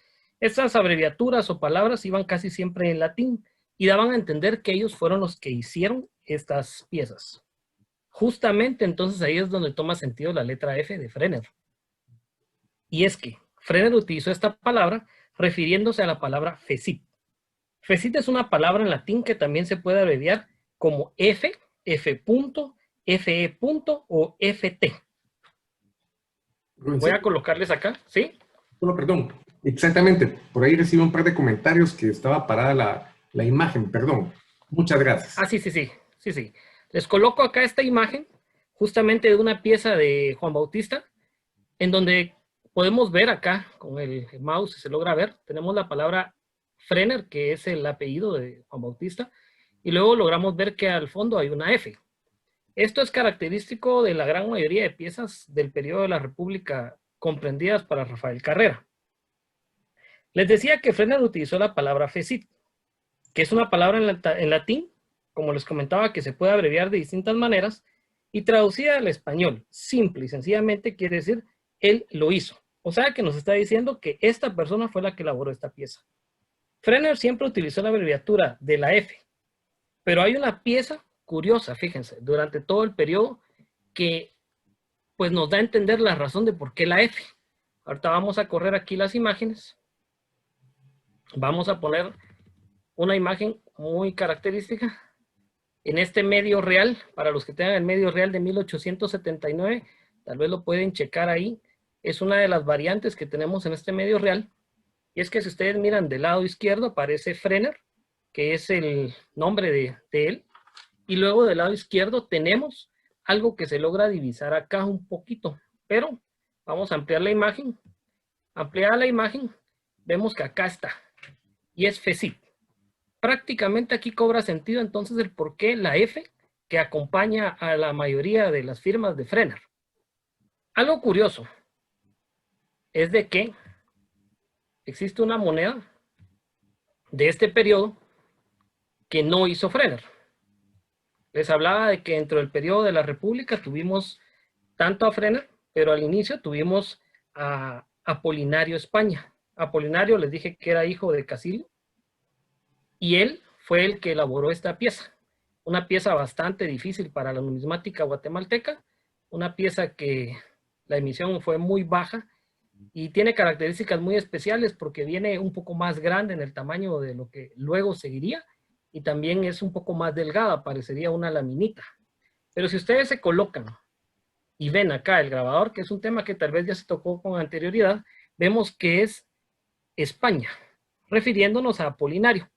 S8: Estas abreviaturas o palabras iban casi siempre en latín y daban a entender que ellos fueron los que hicieron estas piezas. Justamente entonces ahí es donde toma sentido la letra F de Frener. Y es que Frener utilizó esta palabra refiriéndose a la palabra fecit. Fecit es una palabra en latín que también se puede abreviar como F, F punto, FE punto o FT. Voy a colocarles acá, ¿sí?
S1: Solo, perdón, exactamente. Por ahí recibí un par de comentarios que estaba parada la imagen, perdón. Muchas gracias.
S8: Ah, sí. Les coloco acá esta imagen, justamente de una pieza de Juan Bautista, en donde podemos ver acá, con el mouse, si se logra ver, tenemos la palabra Frener, que es el apellido de Juan Bautista, y luego logramos ver que al fondo hay una F. Esto es característico de la gran mayoría de piezas del periodo de la República comprendidas para Rafael Carrera. Les decía que Frener utilizó la palabra fecit, que es una palabra en latín, como les comentaba, que se puede abreviar de distintas maneras, y traducida al español, simple y sencillamente quiere decir, él lo hizo. O sea que nos está diciendo que esta persona fue la que elaboró esta pieza. Frener siempre utilizó la abreviatura de la F, pero hay una pieza curiosa, fíjense, durante todo el periodo que pues nos da a entender la razón de por qué la F. Ahorita vamos a correr aquí las imágenes. Vamos a poner una imagen muy característica. En este medio real, para los que tengan el medio real de 1879, tal vez lo pueden checar ahí. Es una de las variantes que tenemos en este medio real. Y es que si ustedes miran del lado izquierdo aparece Frenner, que es el nombre de él. Y luego del lado izquierdo tenemos algo que se logra divisar acá un poquito. Pero vamos a ampliar la imagen. Ampliada la imagen, vemos que acá está. Y es FECIT. Prácticamente aquí cobra sentido entonces el por qué la F que acompaña a la mayoría de las firmas de Frenner. Algo curioso es de que existe una moneda de este periodo que no hizo Frenner. Les hablaba de que dentro del periodo de la República tuvimos tanto a Frenner, pero al inicio tuvimos a Apolinario España. Apolinario les dije que era hijo de Casildo y él fue el que elaboró esta pieza. Una pieza bastante difícil para la numismática guatemalteca, una pieza que la emisión fue muy baja y tiene características muy especiales porque viene un poco más grande en el tamaño de lo que luego seguiría y también es un poco más delgada, parecería una laminita. Pero si ustedes se colocan y ven acá el grabador, que es un tema que tal vez ya se tocó con anterioridad, vemos que es España, refiriéndonos a Apolinario.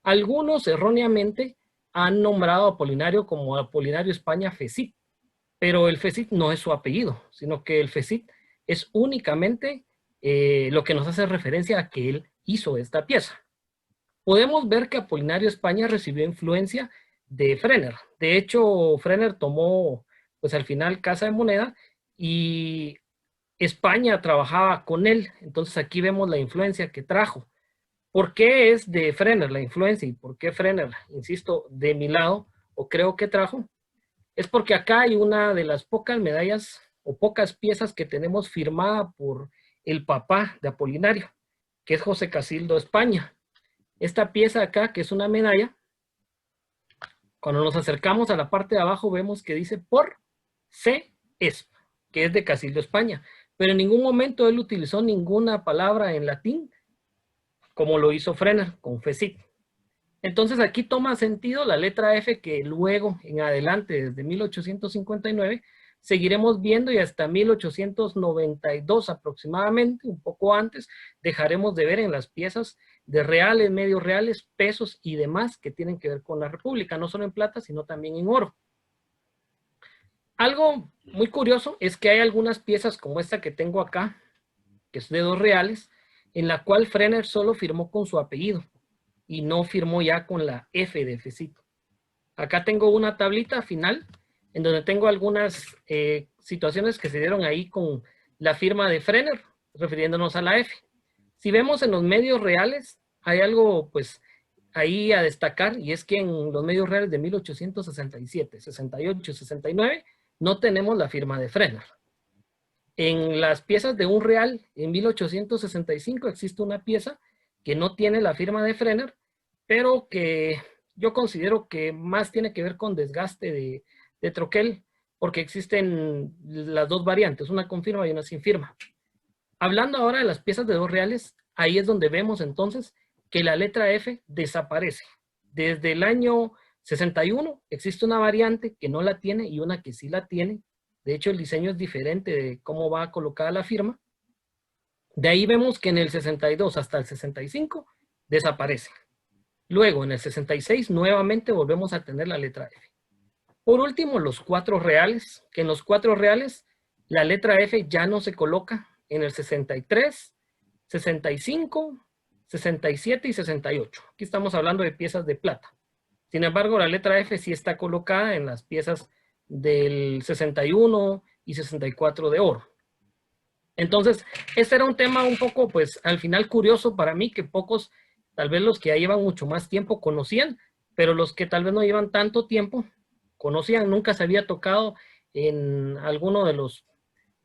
S8: Algunos erróneamente han nombrado a Apolinario como Apolinario España FECIT, pero el FECIT no es su apellido, sino que el FECIT es únicamente lo que nos hace referencia a que él hizo esta pieza. Podemos ver que Apolinario España recibió influencia de Frenner. De hecho, Frenner tomó, pues al final, Casa de Moneda y España trabajaba con él. Entonces aquí vemos la influencia que trajo. ¿Por qué es de Frenner la influencia y por qué Frenner, insisto, de mi lado, o creo que trajo? Es porque acá hay una de las pocas medallas o pocas piezas que tenemos firmada por el papá de Apolinario, que es José Casildo España. Esta pieza acá, que es una medalla, cuando nos acercamos a la parte de abajo vemos que dice por C. Esp, que es de Casildo España, pero en ningún momento él utilizó ninguna palabra en latín, como lo hizo Frenner con FECIT. Entonces aquí toma sentido la letra F que luego en adelante, desde 1859, seguiremos viendo y hasta 1892 aproximadamente, un poco antes, dejaremos de ver en las piezas de reales, medios reales, pesos y demás que tienen que ver con la República, no solo en plata, sino también en oro. Algo muy curioso es que hay algunas piezas como esta que tengo acá, que es de 2 reales, en la cual Frenner solo firmó con su apellido y no firmó ya con la F de FECIT. Acá tengo una tablita final en donde tengo algunas situaciones que se dieron ahí con la firma de Frenner, refiriéndonos a la F. Si vemos en los medios reales, hay algo pues ahí a destacar, y es que en los medios reales de 1867, 68, 69, no tenemos la firma de Frenner. En las piezas de 1 real, en 1865, existe una pieza que no tiene la firma de Frenner, pero que yo considero que más tiene que ver con desgaste de troquel, porque existen las 2 variantes, una con firma y una sin firma. Hablando ahora de las piezas de 2 reales, ahí es donde vemos entonces que la letra F desaparece. Desde el año 61 existe una variante que no la tiene y una que sí la tiene. De hecho, el diseño es diferente de cómo va colocada la firma. De ahí vemos que en el 62 hasta el 65 desaparece. Luego, en el 66, nuevamente volvemos a tener la letra F. Por último, los 4 reales, que en los 4 reales la letra F ya no se coloca en el 63, 65, 67 y 68. Aquí estamos hablando de piezas de plata. Sin embargo, la letra F sí está colocada en las piezas del 61 y 64 de oro. Entonces, este era un tema un poco, pues, al final curioso para mí, que pocos, tal vez los que ya llevan mucho más tiempo conocían, pero los que tal vez no llevan tanto tiempo conocían, nunca se había tocado en alguno de los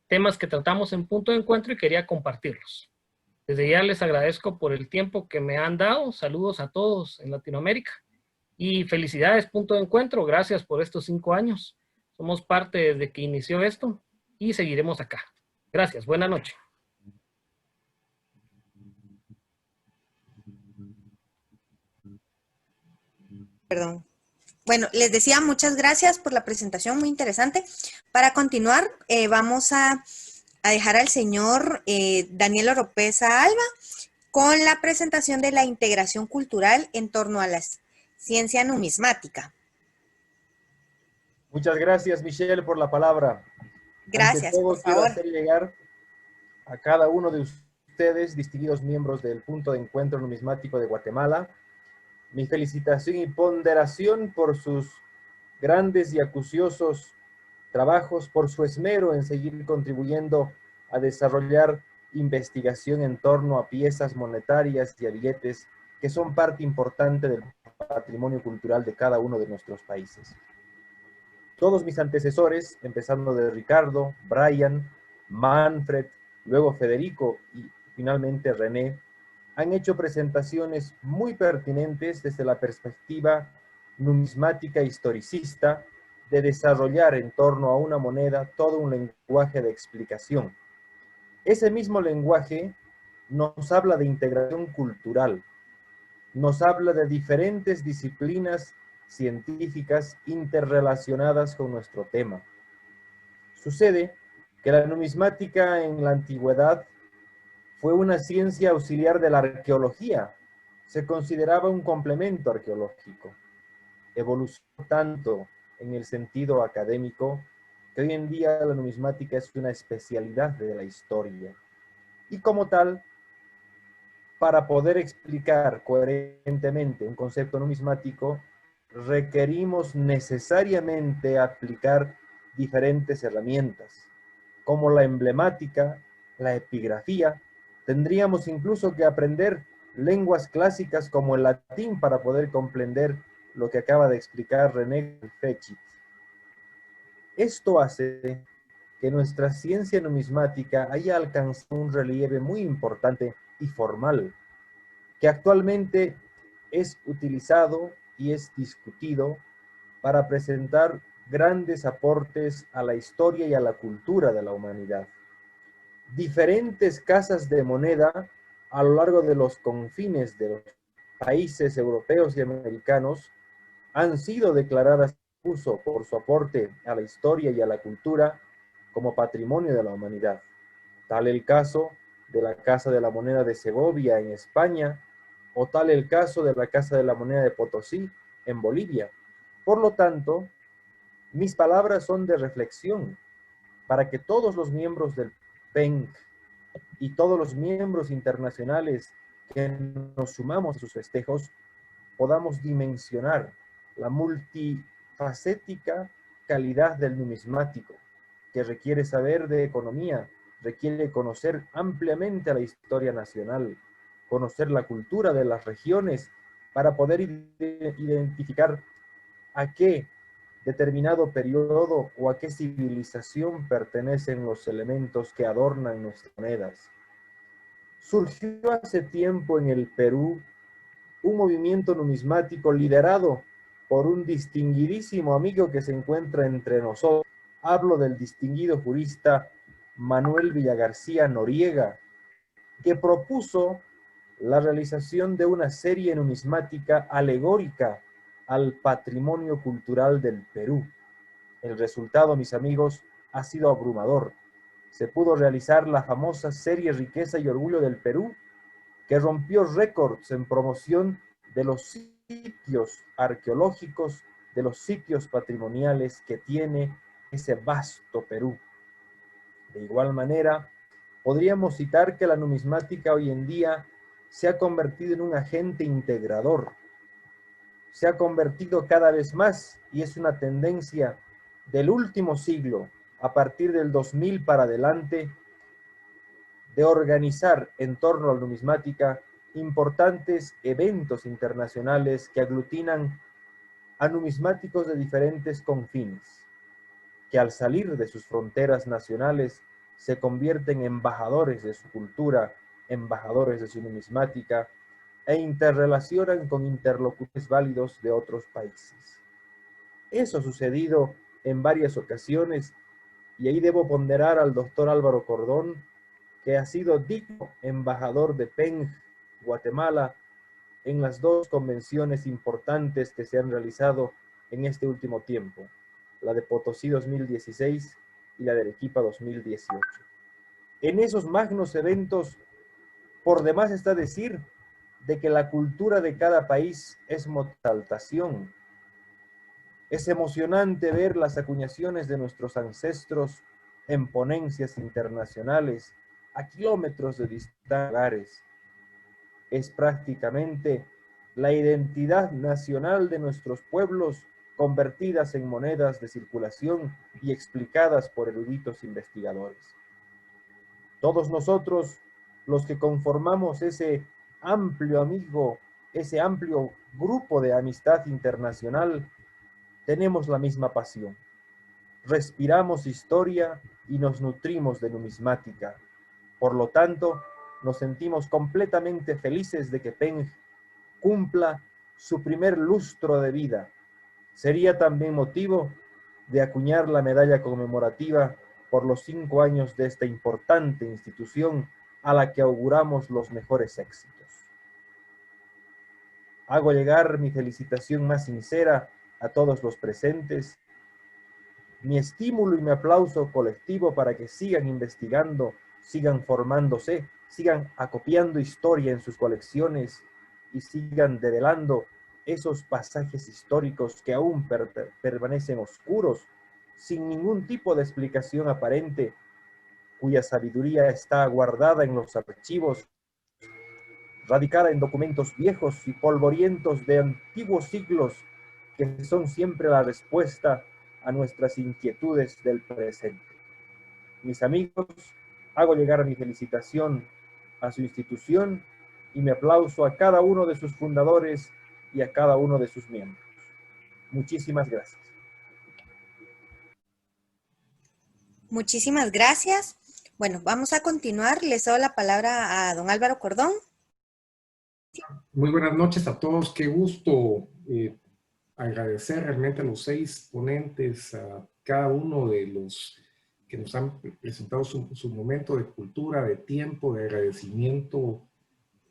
S8: temas que tratamos en Punto de Encuentro y quería compartirlos. Desde ya les agradezco por el tiempo que me han dado. Saludos a todos en Latinoamérica y felicidades Punto de Encuentro. Gracias por estos 5 años. Somos parte desde que inició esto y seguiremos acá. Gracias. Buenas noches.
S2: perdón. Bueno, les decía muchas gracias por la presentación, muy interesante. Para continuar, vamos a dejar al señor Daniel Oropeza Alba con la presentación de la integración cultural en torno a la ciencia numismática.
S9: Muchas gracias, Michelle, por la palabra.
S2: Gracias,
S9: Ante todo,
S2: por
S9: quiero
S2: favor.
S9: hacer llegar a cada uno de ustedes, distinguidos miembros del Punto de Encuentro Numismático de Guatemala, mi felicitación y ponderación por sus grandes y acuciosos trabajos, por su esmero en seguir contribuyendo a desarrollar investigación en torno a piezas monetarias y a billetes que son parte importante del patrimonio cultural de cada uno de nuestros países. Todos mis antecesores, empezando de Ricardo, Brian, Manfred, luego Federico y finalmente René, han hecho presentaciones muy pertinentes desde la perspectiva numismática historicista de desarrollar en torno a una moneda todo un lenguaje de explicación. Ese mismo lenguaje nos habla de integración cultural, nos habla de diferentes disciplinas científicas interrelacionadas con nuestro tema. Sucede que la numismática en la antigüedad fue una ciencia auxiliar de la arqueología. Se consideraba un complemento arqueológico. Evolucionó tanto en el sentido académico que hoy en día la numismática es una especialidad de la historia. Y como tal, para poder explicar coherentemente un concepto numismático, requerimos necesariamente aplicar diferentes herramientas, como la emblemática, la epigrafía. Tendríamos incluso que aprender lenguas clásicas como el latín para poder comprender lo que acaba de explicar René Fechit. Esto hace que nuestra ciencia numismática haya alcanzado un relieve muy importante y formal, que actualmente es utilizado y es discutido para presentar grandes aportes a la historia y a la cultura de la humanidad. Diferentes casas de moneda a lo largo de los confines de los países europeos y americanos han sido declaradas incluso por su aporte a la historia y a la cultura como patrimonio de la humanidad. Tal el caso de la Casa de la Moneda de Segovia en España, o tal el caso de la Casa de la Moneda de Potosí en Bolivia. Por lo tanto, mis palabras son de reflexión para que todos los miembros del PENC y todos los miembros internacionales que nos sumamos a sus festejos podamos dimensionar la multifacética calidad del numismático, que requiere saber de economía, requiere conocer ampliamente la historia nacional, conocer la cultura de las regiones para poder identificar a qué determinado periodo o a qué civilización pertenecen los elementos que adornan nuestras monedas. Surgió hace tiempo en el Perú un movimiento numismático liderado por un distinguidísimo amigo que se encuentra entre nosotros. Hablo del distinguido jurista Manuel Villagarcía Noriega, que propuso la realización de una serie numismática alegórica al patrimonio cultural del Perú. El resultado, mis amigos, ha sido abrumador. Se pudo realizar la famosa serie Riqueza y Orgullo del Perú, que rompió récords en promoción de los sitios arqueológicos, de los sitios patrimoniales que tiene ese vasto Perú. De igual manera, podríamos citar que la numismática hoy en día se ha convertido en un agente integrador. Se ha convertido cada vez más, y es una tendencia del último siglo, a partir del 2000 para adelante, de organizar en torno a la numismática importantes eventos internacionales que aglutinan a numismáticos de diferentes confines, que al salir de sus fronteras nacionales se convierten en embajadores de su cultura, embajadores de su numismática, e interrelacionan con interlocutores válidos de otros países. Eso ha sucedido en varias ocasiones, y ahí debo ponderar al doctor Álvaro Cordón, que ha sido digno embajador de PENG Guatemala en las dos convenciones importantes que se han realizado en este último tiempo, la de Potosí 2016 y la de Arequipa 2018. En esos magnos eventos, por demás está decir de que la cultura de cada país es exaltación. Es emocionante ver las acuñaciones de nuestros ancestros en ponencias internacionales a kilómetros de distancia. Es prácticamente la identidad nacional de nuestros pueblos convertidas en monedas de circulación y explicadas por eruditos investigadores. Todos nosotros, los que conformamos ese amplio grupo de amistad internacional, tenemos la misma pasión. Respiramos historia y nos nutrimos de numismática. Por lo tanto, nos sentimos completamente felices de que PENG cumpla su primer lustro de vida. Sería también motivo de acuñar la medalla conmemorativa por los 5 años de esta importante institución a la que auguramos los mejores éxitos. Hago llegar mi felicitación más sincera a todos los presentes, mi estímulo y mi aplauso colectivo para que sigan investigando, sigan formándose, sigan acopiando historia en sus colecciones y sigan develando esos pasajes históricos que aún permanecen oscuros, sin ningún tipo de explicación aparente, cuya sabiduría está guardada en los archivos, radicada en documentos viejos y polvorientos de antiguos siglos, que son siempre la respuesta a nuestras inquietudes del presente. Mis amigos, hago llegar mi felicitación a su institución y mi aplauso a cada uno de sus fundadores y a cada uno de sus miembros. Muchísimas gracias.
S2: Muchísimas gracias. Bueno, vamos a continuar. Les doy la palabra a don Álvaro Cordón.
S1: Muy buenas noches a todos. Qué gusto agradecer realmente a los 6 ponentes, a cada uno de los que nos han presentado su momento de cultura, de tiempo, de agradecimiento.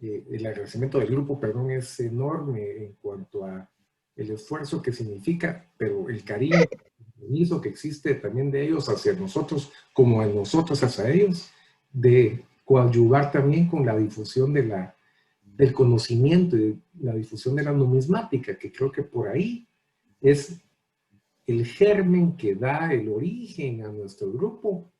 S1: El agradecimiento del grupo, perdón, es enorme en cuanto a el esfuerzo que significa, pero el cariño, el compromiso que existe también de ellos hacia nosotros, como de nosotros hacia ellos, de coadyuvar también con la difusión del conocimiento y la difusión de la numismática, que creo que por ahí es el germen que da el origen a nuestro grupo